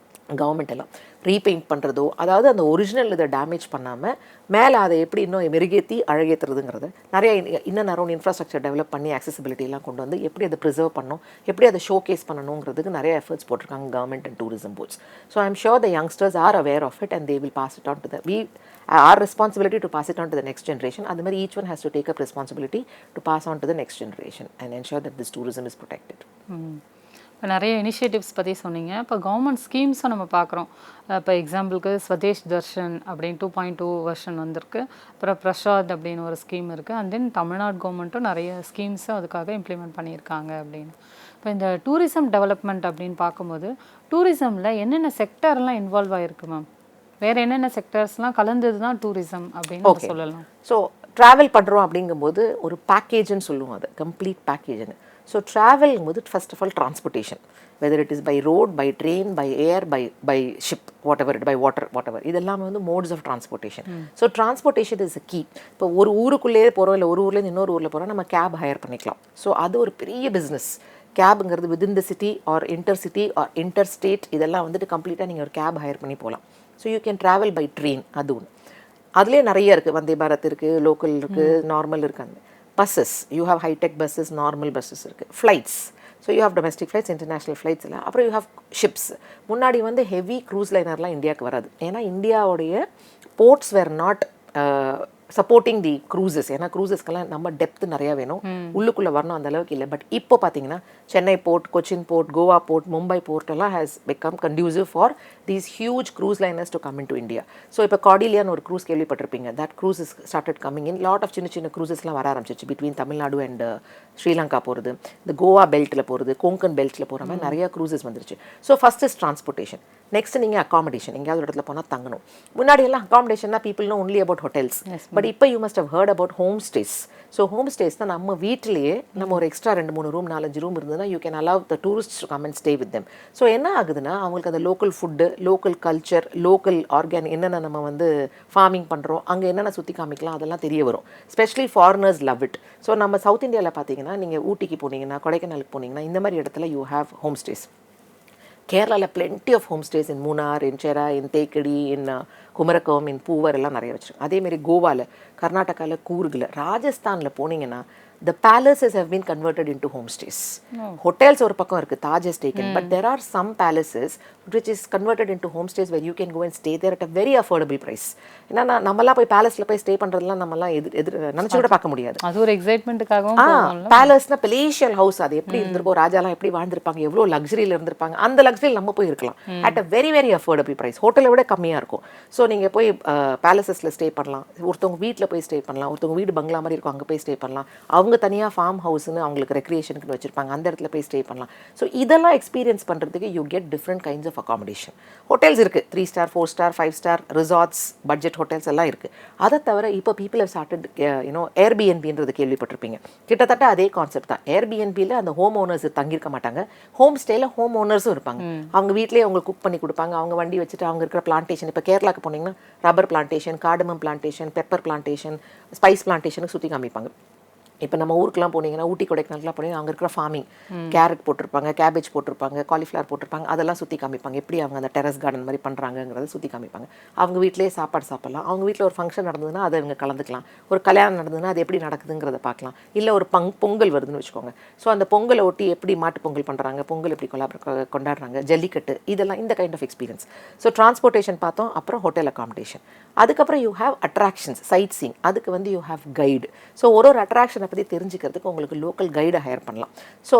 கவர்மெண்ட் எல்லாம். ரீபெயிண்ட் பண்ணுறதோ, அதாவது அந்த ஒரிஜினல் இதை டேமேஜ் பண்ணாமல் மேலே அதை எப்படி இன்னும் மெருகேற்றி அழகேற்றுறதுங்கிறது நிறைய இன்னும் அரௌண்ட் இன்ஃப்ராஸ்ட்ரக்சர் டெவலப் பண்ணி ஆக்சசிபிலிட்டிலாம் கொண்டு வந்து எப்படி அதை ப்ரிசர்வ் பண்ணணும், எப்படி அதை ஷோகேஸ் பண்ணணுங்கிறதுக்கு நிறைய எஃபர்ட்ஸ் போட்டிருக்காங்க government and tourism boards. So I am sure the youngsters are aware of it and they will pass it on to the our responsibility to pass it on to the next generation. அது மாதிரி each one has to take up responsibility to pass on to the next generation and ensure that this tourism is protected. இப்போ நிறைய initiatives பற்றி சொன்னீங்க. இப்போ government ஸ்கீம்ஸும் நம்ம பார்க்குறோம். இப்போ எக்ஸாம்பிளுக்கு ஸ்வதேஷ் தர்ஷன் அப்படின்னு 2.2 வெர்ஷன் வந்திருக்கு. அப்புறம் பிரசாத் அப்படின்னு ஒரு ஸ்கீம் இருக்குது. அண்ட் தென் தமிழ்நாடு கவர்மெண்ட்டும் நிறைய ஸ்கீம்ஸும் அதுக்காக இம்ப்ளிமெண்ட் பண்ணியிருக்காங்க அப்படின்னு. இப்போ இந்த டூரிசம் டெவலப்மெண்ட் அப்படின்னு பார்க்கும்போது டூரிசமில் என்னென்ன செக்டர்லாம் இன்வால்வ் ஆகிருக்கு மேம்? வேறு என்னென்ன செக்டர்ஸ்லாம் கலந்தது தான் டூரிசம் அப்படின்னு சொல்லலாம்? ஸோ ட்ராவல் பண்ணுறோம் அப்படிங்கும்போது ஒரு பேக்கேஜ்னு சொல்லுவோம், அது கம்ப்ளீட் பேக்கேஜ்னு. ஸோ ட்ராவல்ங்கும்போது first of all transportation, whether it is by road, by train, by air, by ship, what ever it, by water, what ever, இதெல்லாமே வந்து modes of transportation. So transportation is a key. இப்போ ஒரு ஊருக்குள்ளேயே போகிறோம், இல்லை ஒரு ஊர்லேருந்து இன்னொரு ஊரில் போகிறோம், நம்ம கேப் ஹையர் பண்ணிக்கலாம். ஸோ அது ஒரு பெரிய பிஸ்னஸ். கேபுங்கிறது within the city or inter city or inter state, இதெல்லாம் வந்துட்டு கம்ப்ளீட்டாக நீங்கள் ஒரு கேப் ஹையர் பண்ணி போகலாம். So you can travel by train, அது ஒன்று. அதுலேயே நிறைய இருக்குது, வந்தே பாரத் இருக்குது, லோக்கல் இருக்குது, நார்மல் இருக்குது. Buses, you have hitech buses, normal buses இருக்குது. Flights, so you have domestic flights, international flights இல்லை. அப்புறம் யூ ஹேவ் ஷிப்ஸ். முன்னாடி வந்து ஹெவி க்ரூஸ் லைனர்லாம் இந்தியாவுக்கு வராது, ஏன்னா இந்தியாவுடைய ports were not supporting the cruises. ஏன்னா க்ரூசஸ்க்கெல்லாம் நம்ம டெப்த் நிறையா வேணும், உள்ளுக்குள்ளே வரணும், அந்த அளவுக்கு இல்லை. பட் இப்போ பார்த்தீங்கன்னா Chennai port, Cochin port, Goa port, Mumbai port எல்லாம் has become conducive for these huge cruise liners to come in to India. So இப்போ கார்டிலியான்னு ஒரு க்ரூஸ் கேள்விப்பட்டிருப்பீங்க. That cruise is started coming in. Lot of சின்ன சின்ன க்ரூசஸ்லாம் வர ஆரம்பிச்சிச்சு பிட்வீன் தமிழ்நாடு அண்ட் ஸ்ரீலங்கா போகிறது, இந்த கோவா பெல்ட்டில் போகிறது, கொங்கன் பெல்ட்டில் போகிற மாதிரி நிறையா க்ரூசஸ் வந்துருச்சு. So first is transportation. Next நீங்கள் அகாமடேஷன், எங்கேயாவது ஒரு இடத்துல போனால் தங்கணும். முன்னாடி எல்லாம் அகாமடேஷன்னா people know only about hotels, but இப்போ you must have heard about home stays. So home stays தான் நம்ம வீட்டிலேயே நம்ம ஒரு எக்ஸ்ட்ரா 2-3 ரூம் 4-5 ரூம் இருந்ததுன்னா you can allow the tourist to come and stay with them. So என்ன ஆகுதுன்னா அவங்களுக்கு அந்த local food, local culture, local organic என்னென்ன நம்ம வந்து ஃபார்மிங் பண்ணுறோம், அங்கே என்னென்ன சுற்றி காமிக்கலாம், அதெல்லாம் தெரிய வரும். Specially foreigners love it. So நம்ம சவுத் இந்தியாவில் பார்த்தீங்கன்னா நீங்கள் ஊட்டிக்கு போனீங்கன்னா, கொடைக்கானலுக்கு போனீங்கன்னா, இந்த மாதிரி இடத்துல யூ ஹேவ் ஹோம் ஸ்டேஸ். கேரளாவில் plenty of home stays in Munnar, in Chera, in Thekkady, in Kumarakom, in Poovar எல்லாம் நிறைய வச்சுருக்கோம். அதேமாரி கோவாவில், கர்நாடகாவில் கூர்கில், ராஜஸ்தானில் போனீங்கன்னா the palaces have been converted into homestays. Hotels ஒரு பக்கம் இருக்குது, Taj has taken, but there are some palaces which is converted into homestays where you can go and stay there at a very affordable price. ஏன்னா நம்மலாம் போய் பேலஸில் போய் stay பண்ணுறதுலாம் நம்மலாம் நினச்சி கூட பார்க்க முடியாது. அது ஒரு எக்ஸைட்மெண்ட்டுக்காகவும் பேலஸ்னா பெலேஷியல் ஹவுஸ், அது எப்படி இருந்திருக்கும், ராஜாலாம் எப்படி வாழ்ந்திருப்பாங்க, எவ்வளோ லக்ஸரியில் இருந்திருப்பாங்க, அந்த லக்ஸரியில் நம்ம போய் இருக்கலாம் at a very very affordable price. ஹோட்டலை விட கம்மியாக இருக்கும். ஸோ நீங்கள் போய் பேலஸஸில் ஸ்டே பண்ணலாம், ஒருத்தவங்க வீட்டில் போய் ஸ்டே பண்ணலாம், ஒருத்தவங்க வீடு பங்களா மாதிரி இருக்கும் அங்கே போய் ஸ்டே பண்ணலாம், அவங்க தனியாக ஃபார்ம் ஹவுஸ்னு அவங்களுக்கு ரெக்ரியேஷனுக்கு வச்சுருப்பாங்க, அந்த இடத்துல போய் ஸ்டே பண்ணலாம். ஸோ இதெல்லாம் எக்ஸ்பீரியன்ஸ் பண்ணுறதுக்கு you get different kinds of accommodation. Hotels இருக்குது, 3 star, 4 star, 5 star, resorts, budget hotels எல்லாம் இருக்குது. அதை தவிர இப்போ பீப்புள் ஹவ் ஸ்டார்டட் ஏர்பிஎன்பின்றது கேள்விப்பட்டிருப்பீங்க. கிட்டத்தட்ட அதே கான்செப்ட் தான். ஏர்பிஎன்பியில் அந்த ஹோம் ஓனர்ஸ் தங்கியிருக்க மாட்டாங்க, ஹோம் ஸ்டேயில் ஹோம் ஓனர்ஸும் இருப்பாங்க. அவங்க வீட்லேயே அவங்க குக் பண்ணி கொடுப்பாங்க, அவங்க வண்டி வச்சுட்டு அவங்க இருக்கிற பிளான்டேஷன், இப்போ கேரளாவுக்கு போனீங்கன்னா rubber plantation, cardamom plantation, pepper plantation, spice பிளான்டேஷனுக்கு சுற்றி காமிப்பாங்க. இப்போ நம்ம ஊருக்குலாம் போனீங்கன்னா, ஊட்டி கொடைக்கானல்லாம் போனீங்கன்னா அங்கே இருக்கிற ஃபார்மிங், கேரட் போட்டிருப்பாங்க, கேபேஜ் போட்டிருப்பாங்க, காலிஃப்ளவர் போட்டிருப்பாங்க, அதெல்லாம் சுற்றி காமிப்பாங்க. எப்படி அவங்க அந்த டெரஸ் கார்டன் மாதிரி பண்ணுறாங்கங்கிறத சுற்றி காமிப்பாங்க. அவங்க வீட்டிலேயே சாப்பாடு சாப்பிட்லாம். அவங்க வீட்டில் ஒரு ஃபங்க்ஷன் நடந்ததுன்னா அதை இவங்க கலந்துக்கலாம். ஒரு கல்யாணம் நடந்ததுன்னா அது எப்படி நடக்குதுங்கிறத பார்க்கலாம். இல்லை ஒரு பொங்கல் வருதுன்னு வச்சுக்கோங்க. ஸோ அந்த பொங்கலை ஒட்டி எப்படி மாட்டு பொங்கல் பண்ணுறாங்க, பொங்கல் எப்படி கொண்டாடுறாங்க, ஜல்லிக்கட்டு, இதெல்லாம் இந்த kind of experience. So transportation பார்த்தோம். அப்புறம் ஹோட்டல் அகாமடேஷன். அதுக்கப்புறம் you have attractions, sightseeing. அதுக்கு வந்து யூ ஹேவ் கைடு. ஸோ ஒரு அட்ராக்ஷனை பற்றி தெரிஞ்சுக்கிறதுக்கு உங்களுக்கு லோக்கல் கைடை ஹையர் பண்ணலாம். ஸோ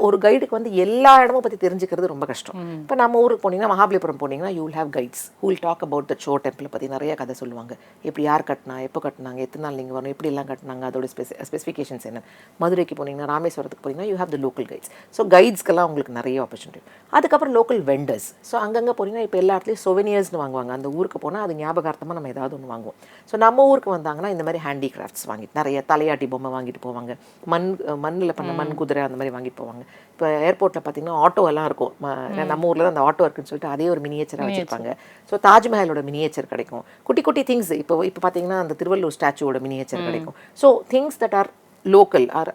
ஒரு கைடுக்கு வந்து எல்லா இடமும் பற்றி தெரிஞ்சுக்கிறது ரொம்ப கஷ்டம். இப்போ நம்ம ஊருக்கு போனீங்கன்னா, மகாபலிபுரம் போனீங்கன்னா you will have guides who will talk about the shore டெம்பிளை பற்றி நிறைய கதை சொல்லுவாங்க. எப்படி யார் கட்டினா, எப்போ கட்டினாங்க, எத்தனை நாள் நீங்கள் வரணும், எப்படி எல்லாம் கட்டினாங்க, அதோட ஸ்பெசிஃபிகேஷன்ஸ் என்ன. மதுரைக்கு போனீங்கன்னா, ராமேஸ்வரத்துக்கு போனீங்கன்னா you have the local guides. So கைட்ஸ்க்கெல்லாம் உங்களுக்கு நிறைய ஆப்பர்ச்சுனிட்டி. அதுக்கப்புறம் லோக்கல் வெண்டர்ஸ். ஸோ அங்கங்கே போனீங்கன்னா இப்போ எல்லா இடத்துலையும் சொவெனியர்ஸ்னு வாங்குவாங்க. அந்த ஊருக்கு போனால் அது ஞாபகார்த்தமாக நம்ம ஏதாவது ஒன்று வாங்குவோம். ஸோ நம்ம ஊருக்கு வந்தாங்கன்னா இந்த மாதிரி ஹேண்டிகிராஃப்ட்ஸ் வாங்கிட்டு, நிறைய தலையாட்டி பொம்மை வாங்கிட்டு போவாங்க, மண்ணில் பண்ண மண் குதிரை அந்த மாதிரி வாங்கிட்டு போவாங்க. இப்போ ஏர்போர்ட்டில் பார்த்தீங்கன்னா ஆட்டோ எல்லாம் இருக்கும். நம்ம ஊரில் தான் அந்த ஆட்டோ இருக்குன்னு சொல்லிட்டு அதே ஒரு மினியேச்சராக வச்சுருப்பாங்க. ஸோ தாஜ்மஹாலோட மினியேச்சர் கிடைக்கும், குட்டி குட்டி திங்ஸ். இப்போ பார்த்தீங்கன்னா அந்த திருவள்ளூர் ஸ்டாச்சுவோட மினியேச்சர் கிடைக்கும். So things that are local or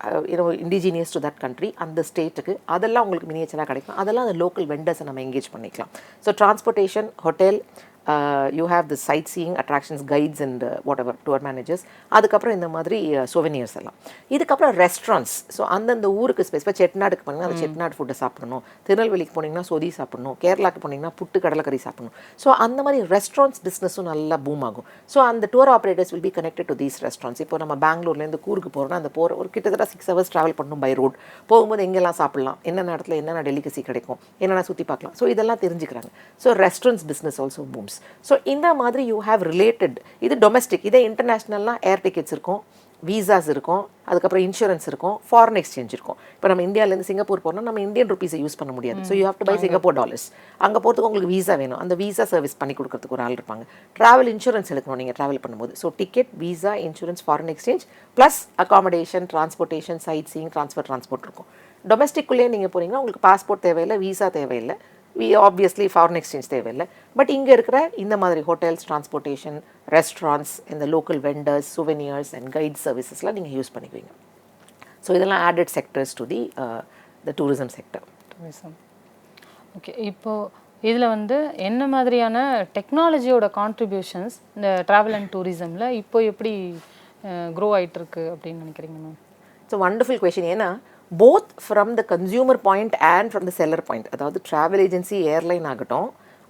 indigenous to that country, அந்த ஸ்டேட்டுக்கு அதெல்லாம் உங்களுக்கு மினியேச்சராக கிடைக்கும். அதெல்லாம் அந்த லோக்கல் வெண்டர்ஸை நம்ம எங்கேஜ் பண்ணிக்கலாம். So transportation, hotel, you have the sightseeing, attractions, guides and whatever, tour managers. அதுக்கப்புறம் இந்த மாதிரி souvenirs எல்லாம். இதுக்கப்புறம் ரெஸ்டாரண்ட்ஸ். ஸோ அந்தந்த ஊருக்கு ஸ்பெசிஃபாக செட்நாடுக்கு போனீங்கன்னா அந்த செட்நாடு ஃபுட்டை சாப்பிடணும், திருநெல்வேலிக்கு போனீங்கன்னா சொதி சாப்பிடணும், கேரளாக்கு போனீங்கன்னா புட்டு கடலைக்கறி சாப்பிடணும். ஸோ அந்த மாதிரி ரெஸ்டாரண்ட்ஸ் பிஸ்னஸும் நல்லா பூம் ஆகும். ஸோ அந்த tour operators will be connected to these restaurants. இப்போ நம்ம பெங்களூர்லேருந்து கூருக்கு போகிறோம்னா அந்த ஒரு கிட்டத்தட்ட 6 hours ட்ராவல் பண்ணணும் பை ரோட். போகும்போது எங்கெல்லாம் சாப்பிடலாம், என்னென்ன இடத்துல என்னென்ன டெலிகசி கிடைக்கும், என்னென்ன சுற்றி பார்க்கலாம். ஸோ இதெல்லாம் தெரிஞ்சுக்கிறாங்க. So restaurants business also booms. So இந்த மாதிரி யூ ஹேவ் ரிலேட்டட். இது டொமஸ்டிக். இதே இன்டர்நேஷ்னல்னால் ஏர் டிக்கெட்ஸ் இருக்கும், வீசாஸ் இருக்கும், அதுக்கப்புறம் இன்சூரன்ஸ் இருக்கும், ஃபாரின் எக்ஸ்சேஞ்ச் இருக்கும். இப்போ நம்ம இந்தியாவிலேருந்து சிங்கப்பூர் போனால் நம்ம இந்தியன் ருபீஸை யூஸ் பண்ண முடியாது. So you have to buy Singapore dollars. அங்கே போகிறதுக்கு உங்களுக்கு வீசா வேணும். அந்த வீசா சர்வீஸ் பண்ணி கொடுக்கறதுக்கு ஒரு ஆள் இருப்பாங்க. ட்ராவல் இன்சூரன்ஸ் எடுக்கணும் நீங்கள் ட்ராவல் பண்ணும்போது. So ticket, visa, insurance, foreign exchange plus accommodation, transportation, sightseeing, transport இருக்கும். டொமஸ்டிக்குள்ளேயே நீங்கள் போனீங்கன்னா உங்களுக்கு பாஸ்போர்ட் தேவையில்லை, வீசா தேவையில்லை, ஆப்வியஸ்லி ஃபாரின் எக்ஸ்சேஞ்ச் தேவையில்லை. பட் இங்கே இருக்கிற இந்த மாதிரி ஹோட்டல்ஸ், டிரான்ஸ்போர்ட்டேஷன், ரெஸ்டாரண்ட்ஸ், இந்த local vendors, souvenirs and guide சர்வீசஸ்லாம் நீங்கள் யூஸ் பண்ணிக்குவீங்க. ஸோ இதெல்லாம் added sectors to the tourism sector. Tourism okay. இப்போது இதில் வந்து என்ன மாதிரியான டெக்னாலஜியோட கான்ட்ரிபியூஷன்ஸ் இந்த ட்ராவல் அண்ட் டூரிசமில் இப்போ எப்படி க்ரோ ஆகிட்டுருக்கு அப்படின்னு நினைக்கிறீங்க ma'am? It's a wonderful question. ஏன்னா both from the consumer point and from the seller point, அதாவது ட்ராவல் ஏஜென்சி, ஏர்லைன் ஆகட்டும்,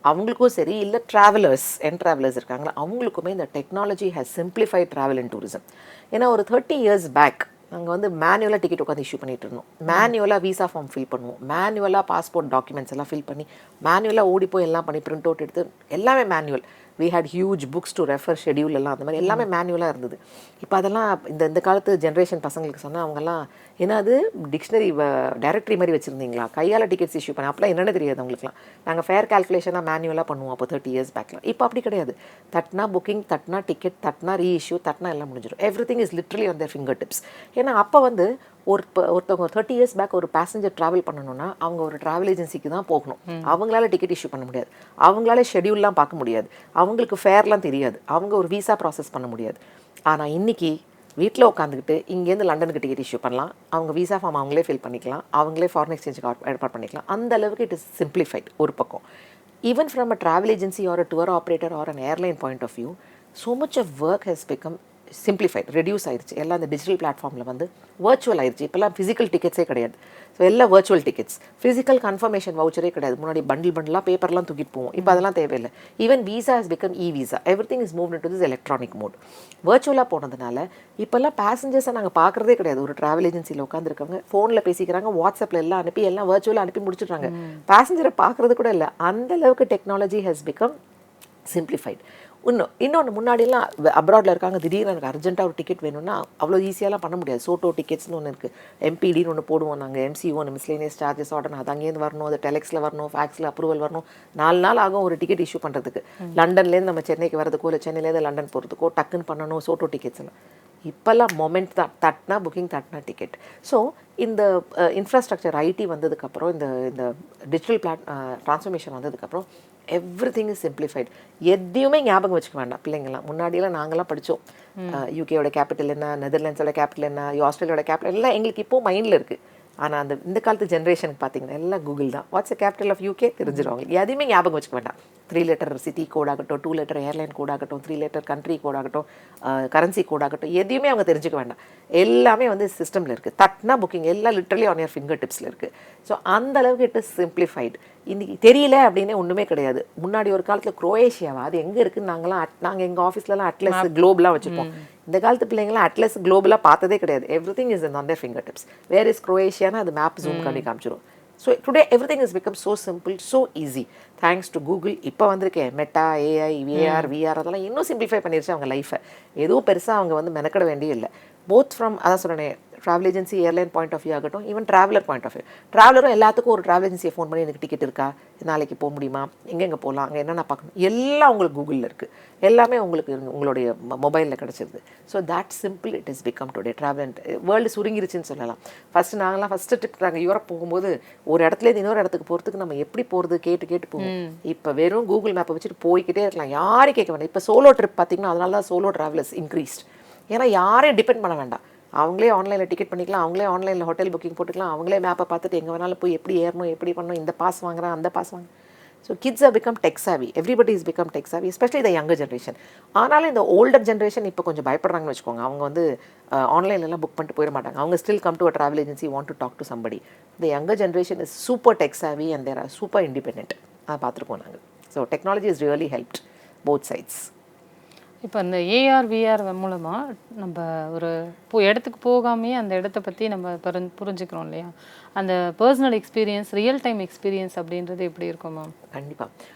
அவங்களுக்கும் சரி, இல்லை ட்ராவலர்ஸ் இருக்காங்களா, அவங்களுக்குமே இந்த technology has simplified travel and tourism. ஏன்னா ஒரு 30 years பேக் நாங்கள் வந்து மேனுவலாக டிக்கெட் உட்காந்து இஷ்யூ பண்ணிட்டு இருந்தோம், மேனுவலாக வீசா ஃபார்ம் ஃபில் பண்ணுவோம், மேனுவலாக பாஸ்போர்ட் டாக்குமெண்ட்ஸ் எல்லாம் ஃபில் பண்ணி, மேனுவலாக ஓடி போய் எல்லாம் பண்ணி பிரிண்ட் அவுட் எடுத்து, எல்லாமே manual. we had huge books to refer, schedule எல்லாம் அந்த மாதிரி எல்லாமே மேனுவலாக இருந்தது. இப்போ அதெல்லாம் இந்த காலத்து ஜென்ரேஷன் பசங்களுக்கு சொன்னால் அவங்கெல்லாம் ஏன்னா அது டிக்ஷனரி டைரக்டரி மாதிரி வச்சுருந்தீங்களா, கையால் டிக்கெட்ஸ் இஷ்யூ பண்ண அப்போலாம் என்னென்ன தெரியாது அவங்களுக்குலாம். நாங்கள் ஃபேர் கால்குலேஷனாக மேனுவலாக பண்ணுவோம் அப்போ 30 years பேக்கில். இப்போ அப்படி கிடையாது. தட்னா புக்கிங், தட்னா டிக்கெட், தட்னா ரீஇஷ்யூ, தட்னா எல்லாம் முடிஞ்சிடும். Every thing is literally on their finger tips. ஏன்னா அப்போ வந்து ஒருத்தவங்க 30 years பேக் ஒரு பேசஞ்சர் ட்ராவல் பண்ணணும்னா அவங்க ஒரு ட்ராவல் ஏஜென்சிக்கு தான் போகணும். அவங்களால டிக்கெட் இஷ்யூ பண்ண முடியாது, அவங்களால ஷெடியூல்லாம் பார்க்க முடியாது, அவங்களுக்கு ஃபேர்லாம் தெரியாது, அவங்க ஒரு வீசா ப்ராசஸ் பண்ண முடியாது. ஆனால் இன்றைக்கி வீட்டில் உட்காந்துக்கிட்டு இங்கேருந்து லண்டனுக்கு டிக்கெட் இஷ்யூ பண்ணலாம், அவங்க வீசா ஃபார்ம் அவங்களே ஃபில் பண்ணிக்கலாம், அவங்களே ஃபாரின் எக்ஸ்சேஞ்சுக்கு ஏற்பாடு பண்ணிக்கலாம். அந்த அளவுக்கு இட் இஸ் சிம்பிளிஃபைட் ஒரு பக்கம். Even from a travel agency or a tour operator or an airline point of view, so much of work has become simplified, reduce ஆயிடுச்சு. எல்லாம் அந்த டிஜிட்டல் பிளாட்ஃபார்மில் வந்து வர்ச்சுவல் ஆயிடுச்சு. இப்போல்லாம் ஃபிசிக்கல் டிக்கெட்ஸே கிடையாது. ஸோ எல்லாம் வர்ச்சுவல் டிக்கெட்ஸ், ஃபிசிக்கல் கன்ஃபர்மேஷன் வவுச்சரே கிடையாது. முன்னாடி பண்டிலாக பேப்பர்லாம் தூக்கிட்டு போவோம், இப்போ அதெல்லாம் தேவையில்லை. Even visa has become visa, every thing is moved into this electronic mode. வர்ச்சுவலாக போனதுனால இப்போல்லாம் பேசஞ்சர்ஸை நாங்கள் பார்க்குறதே கிடையாது. ஒரு ட்ராவல் ஏஜென்சியில் உட்காந்துருக்கவங்க ஃபோனில் பேசிக்கிறாங்க, வாட்ஸ்அப்பில் எல்லாம் அனுப்பி எல்லாம் வர்ச்சுவலாக அனுப்பி முடிச்சுட்றாங்க. பேசஞ்சரை பார்க்குறது கூட இல்லை. அந்த அளவுக்கு டெக்னாலஜி ஹஸ் பிகம் சிம்பிளிஃபைட். இன்னொன்று முன்னாடியெல்லாம் அப்ராடில் இருக்காங்க, திடீர்னு எனக்கு அர்ஜென்ட்டாக ஒரு டிக்கெட் வேணும்னா அவ்வளோ ஈஸியாலாம் பண்ண முடியாது. சோட்டோ டிக்கெட்ஸ்னு ஒன்று இருக்குது, எம்பிடின்னு ஒன்று போடுவோம் நாங்கள், எம்சிஓ ஒன்று மிஸ்லேனியஸ் சார்ஜஸ் ஆர்டர், அது அங்கேருந்து வரணும், அது டெலெக்ஸில் வரணும், ஃபேக்ஸில் அப்ரூவல் வரணும், 4 நாள் ஆகும் ஒரு டிக்கெட் இஷ்யூ பண்ணுறதுக்கு. லண்டன்லேருந்து நம்ம சென்னைக்கு வரதுக்கோ இல்லை சென்னையிலேருந்து லண்டன் போகிறதுக்கோ டக்குன்னு பண்ணணும் சோட்டோ டிக்கெட்ஸ் எல்லாம். இப்போல்லாம் மொமெண்ட் தான், தட்னா புக்கிங், தட்னா டிக்கெட். ஸோ இந்த இன்ஃப்ராஸ்ட்ரக்சர் ஐடி வந்ததுக்கப்புறம், இந்த டிஜிட்டல் ட்ரான்ஸ்ஃபர்மேஷன் வந்ததுக்கப்புறம் எவ்ரி திங் இஸ் சிம்பிளிஃபைட். எதையுமே ஞாபகம் வச்சுக்க வேண்டாம் பிள்ளைங்களாம். முன்னாடியெல்லாம் நாங்களாம் படித்தோம், யூகேயோட கேபிட்டல் என்ன, நெதர்லாண்ட்ஸோட கேபிட்டல் என்ன, ஆஸ்திரேலியாவோட கேபிட்டல் எல்லாம் எங்களுக்கு இப்போது மைண்டில் இருக்குது. ஆனால் இந்த காலத்து ஜென்ரேஷனுக்கு பார்த்தீங்கன்னா எல்லாம் கூகுள் தான். வாட்ஸ் கேபிட்டல் ஆஃப் யூகே தெரிஞ்சிருவாங்க. எதையுமே ஞாபகம் வச்சுக்க வேண்டாம். 3 letter சிட்டி கோட் ஆகட்டும், 2 letter ஏர்லைன் கோட் ஆகட்டும், 3 letter கண்ட்ரி கோட் ஆகட்டும், கரன்சி கோட் ஆகட்டும், எதையுமே அவங்க தெரிஞ்சுக்க வேண்டாம். எல்லாமே வந்து சிஸ்டமில் இருக்குது. தட்னா புக்கிங் எல்லாம் லிட்டரலி ஆன் யர் ஃபிங்கர் டிப்ஸில் இருக்குது. ஸோ அந்த அளவுக்கு இட் இஸ் சிம்பிளிஃபைடு. இன்றைக்கி தெரியல அப்படின்னே ஒன்றுமே கிடையாது. முன்னாடி ஒரு காலத்தில் குரோஏஷியாவா அது எங்கே இருக்குன்னு நாங்கள் எங்கள் ஆஃபீஸ்லலாம் அட்லஸ் குளோபலாக வச்சுருப்போம். இந்த காலத்து பிள்ளைங்களாம் அட்லஸ் குளோபலாக பார்த்ததே கிடையாது. Every thing is on their finger tips. Where is குரோஏஷியானா அது மேப் ஜூம் பண்ணி காமிச்சிடும். So today every thing is become so simple, so easy, thanks to Google. இப்போ வந்திருக்கேன் மெட்டா, ஏஐ, விஆர் அதெல்லாம் இன்னும் சிம்பிளிஃபை பண்ணிருச்சு அவங்க லைஃபை. எதுவும் பெருசாக அவங்க வந்து மெனக்கட வேண்டிய இல்லை. போத் ஃப்ரம் அதான் சொல்கிறேன், travel agency airline point of view ஆகட்டும், even traveller point of view. ட்ராவலரும் எல்லாத்துக்கும் ஒரு ட்ராவல் ஏஜென்சியை ஃபோன் பண்ணி எனக்கு டிக்கெட் இருக்கா, நாளைக்கு போக முடியுமா, எங்கெங்கே போகலாம், அங்கே என்னென்ன பார்க்கணும், எல்லாம் உங்களுக்கு கூகுளில் இருக்குது. எல்லாமே உங்களுக்கு உங்களுடைய மொபைலில் கிடச்சிருது. So that simple it is become today. Travel and world சுருங்கிருச்சுன்னு சொல்லலாம். ஃபஸ்ட்டு ட்ரிப் நாங்கள் யூரோப் போகும்போது ஒரு இடத்துலேருந்து இன்னொரு இடத்துக்கு போகிறதுக்கு நம்ம எப்படி போகிறது கேட்டு போவோம். இப்போ வெறும் கூகுள் மேப்பை வச்சுட்டு போய்கிட்டே இருக்கலாம், யாரும் கேட்க வேண்டாம். இப்போ சோலோ ட்ரிப் பார்த்தீங்கன்னா அதனால தான் சோலோ ட்ராவலர்ஸ் இன்க்ரீஸ்ட். ஏன்னா யாரையும் டிபெண்ட் பண்ண வேண்டாம். அவங்களே ஆன்லைனில் டிக்கெட் பண்ணிக்கலாம், அவங்களே ஆன்லைனில் ஹோட்டல் புக்கிங் போட்டுக்கலாம், அவங்களே மேப்பை பார்த்துட்டு எங்கே வேணாலும் போய் எப்படி ஏறணும், எப்படி பண்ணணும், இந்த பாஸ் வாங்குறேன், அந்த பாஸ் வாங்க. So kids are become tech சாவி, எவ்ரிபடி இஸ் பிகம் டெக் சாவி, எஸ்பெஷலி த யங்கர் ஜென்ரேஷன். ஆனாலும் இந்த ஓல்டர் ஜென்ரேஷன் இப்போ கொஞ்சம் பயப்படுறாங்கன்னு வச்சுக்கோங்க. அவங்க வந்து ஆன்லைன்லாம் புக் பண்ணிட்டு போயிட மாட்டாங்க. அவங்க still come to a travel agency, want to talk to somebody. The younger generation is super tech savvy and there are super independent. அதை பார்த்துருக்கோம் நாங்கள். So technology is really helped both sides. இப்போ இந்த AR VR மூலமாக நம்ம ஒரு இடத்துக்கு போகாமையே அந்த இடத்த பற்றி நம்ம புரிஞ்சுக்கிறோம் இல்லையா? அந்த personal experience, real time experience அப்படின்றது எப்படி இருக்கும் மேம்? கண்டிப்பாக.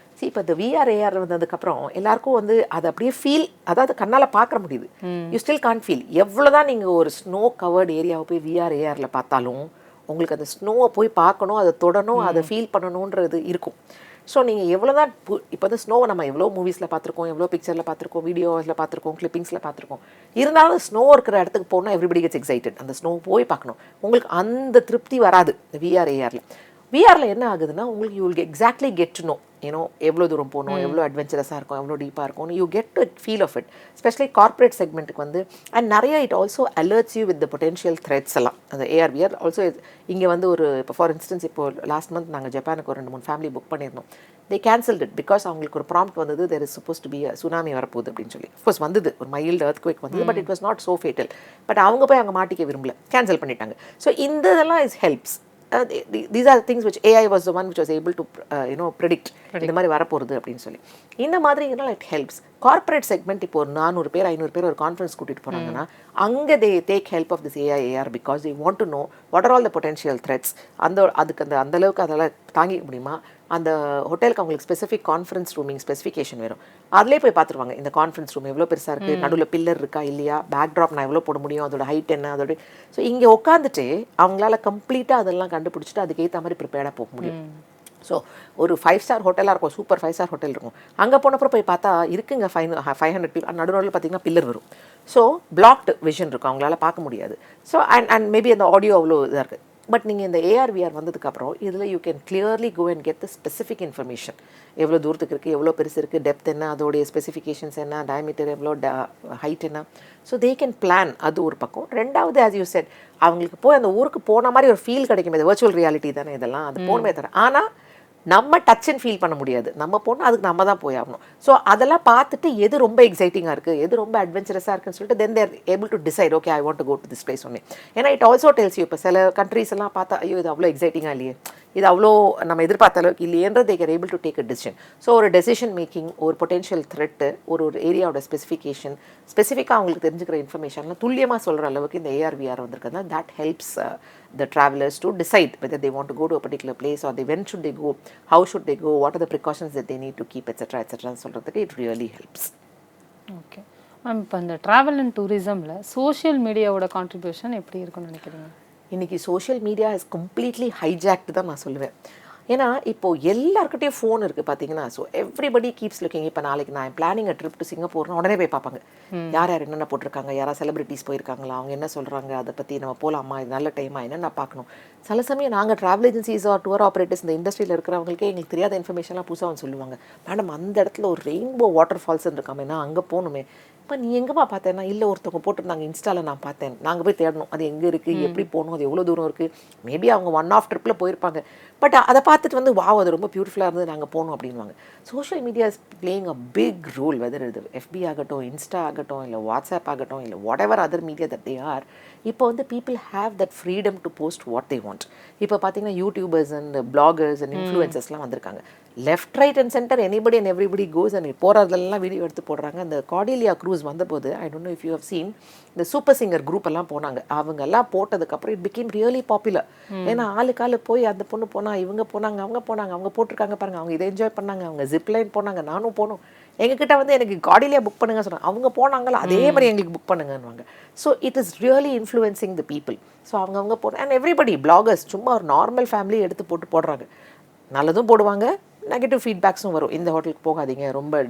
இப்போ இந்த விஆர் ஏஆர் வந்ததுக்கப்புறம் எல்லாருக்கும் வந்து அதை அப்படியே ஃபீல், அதாவது கண்ணால் பார்க்க முடியுது. You still can't feel. எவ்வளோ தான் நீங்கள் ஒரு ஸ்னோ கவர்டு ஏரியாவை போய் விஆர் ஏஆரில் பார்த்தாலும் உங்களுக்கு அந்த ஸ்னோவை போய் பார்க்கணும், அதை தொடணும், அதை ஃபீல் பண்ணணுன்றது இருக்கும். ஸோ நீங்கள் எவ்வளோ தான் இப்போ வந்து ஸ்னோவை நம்ம எவ்வளோ மூவிஸில் பார்த்துருக்கோம், எவ்வளோ பிக்சரில் பார்த்துருக்கோம், வீடியோஸில் பார்த்துருக்கோம், கிளிப்பிங்ஸில் பார்த்துருக்கோம். இருந்தாலும் ஸ்னோ இருக்கிற இடத்துக்கு போனால் எவ்ரிபடி கெட்ஸ் எக்ஸைட்டட். அந்த ஸ்னோ போய் பார்க்கணும். உங்களுக்கு அந்த திருப்தி வராது இந்த விஆர் ஏஆரில். விஆரில் என்ன ஆகுதுன்னா உங்களுக்கு you will exactly get to know, ஏன்னோ எவ்வளோ தூரம் போகணும், எவ்வளோ அட்வென்ச்சரஸாக இருக்கும், எவ்வளோ டீப்பாக இருக்கும், you get to feel of it. Specially corporate செக்மெண்ட்டுக்கு வந்து அண்ட் நிறைய it also alerts you with the potential threats எல்லாம். அந்த ஏஆர் விஆர் ஆல்சோ இங்கே வந்து ஒரு இப்போ ஃபார் இன்ஸ்டன்ஸ் இப்போ லாஸ்ட் மந்த் நாங்கள் ஜப்பானுக்கு ஒரு 2-3 ஃபேமிலி புக் பண்ணியிருந்தோம். தே கேன்சல்ட் இட் பிகாஸ் அவங்களுக்கு ஒரு ப்ராம்ப்ட் வந்தது, there is supposed to be tsunami வரப்போகுது அப்படின்னு சொல்லி. அஃப்கோர்ஸ் வந்தது, ஒரு மைல்டு எர்த்குவேக் வந்தது, but it was not so fatal. But அவங்க போய் அங்கே மாட்டிக்க விரும்பல, கேன்சல் பண்ணிட்டாங்க. ஸோ இந்த இதெல்லாம் is helps. These are things which AI was the one which was able to predict இந்த மாதிரி வரப்போகிறது அப்படின்னு சொல்லி. இந்த மாதிரி இட் ஹெல்ப்ஸ். கார்ப்பரேட் செக்மெண்ட் இப்போ ஒரு 400 பேர் 500 பேர் ஒரு கான்ஃபரன்ஸ் கூட்டிகிட்டு போகிறாங்கன்னா அங்கே they take help of this AR because they want to know what are all the potential threats. அதுக்கு அந்த அளவுக்கு அதெல்லாம் தாங்கிக்க முடியுமா, அந்த ஹோட்டலுக்கு அவங்களுக்கு ஸ்பெசிஃபிக் கான்ஃபரன்ஸ் ரூமிங் ஸ்பெசிஃபிகேஷன் வேணும், அதிலே போய் பார்த்துருவாங்க. இந்த கான்ஃபரன்ஸ் ரூம் எவ்வளோ பெருசாக இருக்குது, நடுவில் பில்லர் இருக்கா இல்லையா, பேக் ட்ராப் நான் எவ்வளோ போட முடியும், அதோட ஹைட் என்ன, அதோட. ஸோ இங்கே உட்காந்துட்டு அவங்களால கம்ப்ளீட்டாக அதெல்லாம் கண்டுபிடிச்சிட்டு அதுக்கேற்ற மாதிரி ப்ரிப்பேர்டாக போக முடியும். ஸோ ஒரு 5 ஸ்டார் ஹோட்டலாக இருக்கும், சூப்பர் 5 ஸ்டார் ஹோட்டல் இருக்கும். அங்கே போனப்போ போய் பார்த்தா இருக்குங்க 500 people, நடுவில் பார்த்தீங்கன்னா பில்லர் வரும். ஸோ பிளாக்டு விஷன் இருக்கும், அவங்களால பார்க்க முடியாது. ஸோ அண்ட் மேபி அந்த ஆடியோ அவ்வளோ இதாக இருக்குது. பட் நீங்கள் இந்த ஏஆர்விஆர் வந்ததுக்கப்புறம் இதில் you can clearly go and get the specific information. எவ்வளோ தூரத்துக்கு இருக்குது, எவ்வளோ பெருசு இருக்குது, டெப்த் என்ன, அதோடைய ஸ்பெசிஃபிகேஷன்ஸ் என்ன, டயமீட்டர் எவ்வளோ, ஹைட் என்ன. So they can plan. அது ஒரு பக்கம். ரெண்டாவது ஆஸ் யூ செட், அவங்களுக்கு போய் அந்த ஊருக்கு போன மாதிரி ஒரு ஃபீல் கிடைக்கும். இது வர்ச்சுவல் ரியாலிட்டி தானே இதெல்லாம், அது போகணுமே தர. ஆனால் நம்ம டச் அண்ட் ஃபீல் பண்ண முடியாது, நம்ம போனால் அதுக்கு நம்ம தான் போய் ஆகணும். ஸோ அதெல்லாம் பார்த்துட்டு எது ரொம்ப எக்ஸைட்டிங்காக இருக்குது, எது ரொம்ப அட்வென்ச்சரஸாக இருக்குன்னு சொல்லிட்டு then they're able to decide, okay I want to go to this place ஒன்னே. ஏன்னா இட் ஆல்சோ டெல்ஸ் யூ, இப்போ சில கண்ட்ரீஸ் எல்லாம் பார்த்தா ஐயோ இது அவ்வளோ எக்ஸைட்டிங்காக இல்லையே, இது அவ்வளோ நம்ம எதிர்பார்த்த அளவுக்கு இல்லையன்றது they are able to take a decision. So ஒரு டெசிஷன் மேக்கிங், ஒரு பொட்டென்ஷியல் த்ரெட்டு, ஒரு ஏரியாவோட ஸ்பெசிஃபிகேஷன், ஸ்பெசிஃபிக்காக அவங்களுக்கு தெரிஞ்சுக்கிற இன்ஃபர்மேஷன்லாம் துல்லியமாக சொல்கிற அளவுக்கு இந்த ஏஆர்விஆர் வந்திருக்குது. that helps the travelers to decide whether they want to go to a particular place or when should they go, how should they go, what are the precautions that they need to keep, etc. சொல்கிறதுக்கு it really helps. Okay ma'am, இப்போ இந்த travel and டூரிசமில் social மீடியாவோட contribution எப்படி இருக்குன்னு நினைக்கிறீங்க? இன்றைக்கி social media is completely hijacked தான் நான் சொல்லுவேன். ஏன்னா இப்போது எல்லாருக்கிட்டையும் ஃபோன் இருக்குது பார்த்தீங்கன்னா. So everybody keeps looking. இப்போ நாளைக்கு நான் பிளானிங் ட்ரிப் டு சிங்கப்பூர்னு உடனே போய் பார்ப்பாங்க, யார் யார் என்னென்ன போட்டிருக்காங்க, யாராவது செலிபிரிட்டிஸ் போயிருக்காங்களா, அவங்க என்ன சொல்கிறாங்க, அதை பற்றி நம்ம போகலாமா, இது நல்ல டைமா என்னென்ன பார்க்கணும். சில சமயம் நாங்கள் travel agencies R tour operators இந்த இண்டஸ்ட்ரியில் இருக்கிறவங்களுக்கே எங்களுக்கு தெரியாத இன்ஃபர்மேஷன்லாம் புதுசாக வந்து சொல்லுவாங்க. மேடம் அந்த இடத்துல ஒரு ரெயின்போ வாட்டர் ஃபால்ஸ்ன்னு இருக்காமேனா அங்கே போகணுமே. இப்போ நீ எங்கேப்பா பார்த்தேன்னா, இல்லை ஒருத்தவங்க போட்டிருந்தாங்க இன்ஸ்டாவில் நான் பார்த்தேன். நாங்கள் போய் தேடணும் அது எங்கே இருக்குது, எப்படி போகணும், அது எவ்வளோ தூரம் இருக்குது. மேபி அவங்க 1 ஆஃப் ட்ரிப்பில் போயிருப்பாங்க. பட் அதை பார்த்துட்டு வந்து வாவ் அது ரொம்ப பியூட்டிஃபுல்லாக இருந்தது, நாங்கள் போகணும் அப்படின்வாங்க. Social media is playing a big role. Whether இது எஃபி ஆகட்டும், இன்ஸ்டா ஆகட்டும், இல்லை வாட்ஸ்அப் ஆகட்டும், இல்லை what ever other media that they are. இப்போ வந்து people have that freedom to post what they want. இப்போ பார்த்தீங்கன்னா யூடியூபர்ஸ் அண்ட் பிளாகர்ஸ் அண்ட் இன்ஃப்ளூயன்சர்ஸ்லாம் வந்திருக்காங்க. Left right and centre anybody and everybody goes and போகிறதெல்லாம் வீடியோ எடுத்து போடுறாங்க. அந்த கார்டிலியா க்ரூஸ் வந்தபோது I don't know if you have seen, இந்த சூப்பர் சிங்கர் குரூப் எல்லாம் போனாங்க. அவங்க எல்லாம் போட்டதுக்கப்புறம் இட் பிகேம் ரியலி பாப்புலர். ஏன்னா ஆளுக்கால போய் அந்த பொண்ணு போனா, இவங்க போனாங்க, அவங்க போனாங்க, அவங்க போட்டிருக்காங்க பாருங்க, அவங்க இதை என்ஜாய் பண்ணாங்க, அவங்க ஜிப்லைன் போனாங்க, நானும் போனோம். எங்ககிட்ட வந்து எனக்கு கார்டிலியா புக் பண்ணுங்க சொன்னாங்க, அவங்க போனாங்களா அதே மாதிரி எங்களுக்கு புக் பண்ணுங்கன்னுவாங்க. So it is really influencing the people. So அவங்க போன அண்ட் எவ்ரிபடி பிளாகர்ஸ் சும்மா ஒரு நார்மல் ஃபேமிலி எடுத்து போடுறாங்க. நல்லதும் போடுவாங்க, நெகட்டிவ் ஃபீட்பேக்ஸும் வரும். இந்த ஹோட்டலுக்கு போகாதீங்க, ரொம்ப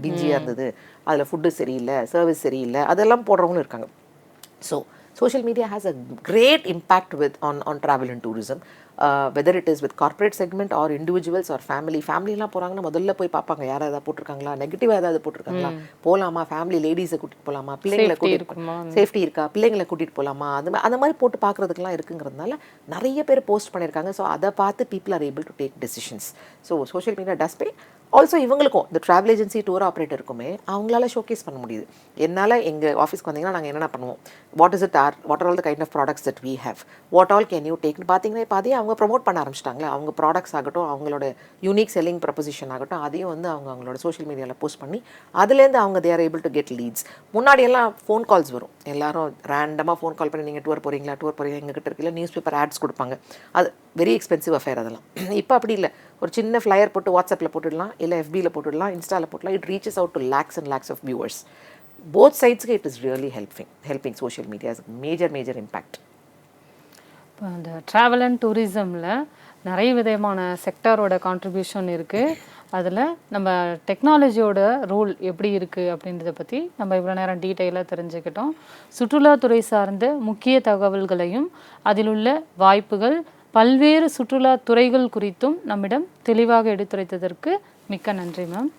டிஞ்சியாக இருந்தது, அதில் ஃபுட்டு சரியில்லை, சர்வீஸ் சரியில்லை, அதெல்லாம் போடுறவங்களும் இருக்காங்க. So social media has a great impact on travel and tourism, whether it is with corporate segment or individuals or ஃபேமிலிலாம் போகிறாங்கன்னா முதல்ல போய் பார்ப்பாங்க யார் ஏதாவது போட்டிருக்காங்களா, நெகட்டிவாக ஏதாவது போட்டிருக்காங்களா, போகலாமா, ஃபேமிலி லேடிஸை கூட்டிகிட்டு போகலாமா, பிள்ளைங்களை கூட்டிகிட்டு சேஃப்டி இருக்கா, பிள்ளைங்களை கூட்டிகிட்டு போகலாமா, அந்த மாதிரி போட்டு பார்க்குறதுக்குலாம் இருக்குங்கிறதுனால நிறைய பேர் போஸ்ட் பண்ணியிருக்காங்க. ஸோ அதை பார்த்து people are able to take decisions. So social media does pay. Also இவங்களுக்கும் இந்த ட்ராவல் ஏஜென்சி டூர் ஆப்ரேட்டருக்குமே அவங்களால ஷோகேஸ் பண்ண முடியுது. என்னால் எங்கள் ஆஃபீஸ்க்கு வந்தீங்கன்னா நாங்கள் என்னென்ன பண்ணுவோம், what are all the kind of products that we have, what all can you டேக்னு பார்த்தீங்கன்னா இப்போ அதையும் அவங்க ப்ரொமோட் பண்ண ஆரம்பிச்சிட்டாங்களே. அவங்க ப்ராடக்ட்ஸ் ஆகட்டும், அவங்களோட யூனிக் செல்லிங் ப்ரொபோசிஷன் ஆகட்டும், அதையும் வந்து அவங்களோட சோஷியல் மீடியாவில் போஸ்ட் பண்ணி அதுலேருந்து அவங்க they are able to get leads. முன்னாடியெல்லாம் ஃபோன் கால்ஸ் வரும், எல்லாரும் ரேண்டமாக ஃபோன் கால் பண்ணி நீங்கள் டூர் போகிறீங்களா, எங்ககிட்ட இருக்கல, நியூஸ் பேப்பர் ஆட்ஸ் கொடுப்பாங்க, அது வெரி எக்ஸ்பென்சிவ் அஃபேர் அதெல்லாம். இப்போ அப்படி இல்லை, ஒரு சின்ன ஃப்ளையர் போட்டு வாட்ஸ்அப்பில் போட்டுடலாம், இல்லை எஃபியில் போட்டுடலாம், இன்ஸ்டாவில் போட்டுடலாம். It reaches out to lakhs and lakhs of viewers. Both சைட்ஸ்க்கு it is really helping social medias major impact. இப்போ அந்த ட்ராவல் அண்ட் டூரிசமில் நிறைய விதமான செக்டாரோட கான்ட்ரிபியூஷன் இருக்குது. அதில் நம்ம டெக்னாலஜியோட ரோல் எப்படி இருக்குது அப்படின்றத பற்றி நம்ம இவ்வளோ நேரம் டீட்டெயிலாக தெரிஞ்சுக்கிட்டோம். சுற்றுலாத்துறை சார்ந்த முக்கிய தகவல்களையும் அதில் உள்ள வாய்ப்புகள், பல்வேறு சுற்றுலா துறைகள் குறித்தும் நம்மிடம் தெளிவாக எடுத்துரைத்ததற்கு மிக்க நன்றி மேம்.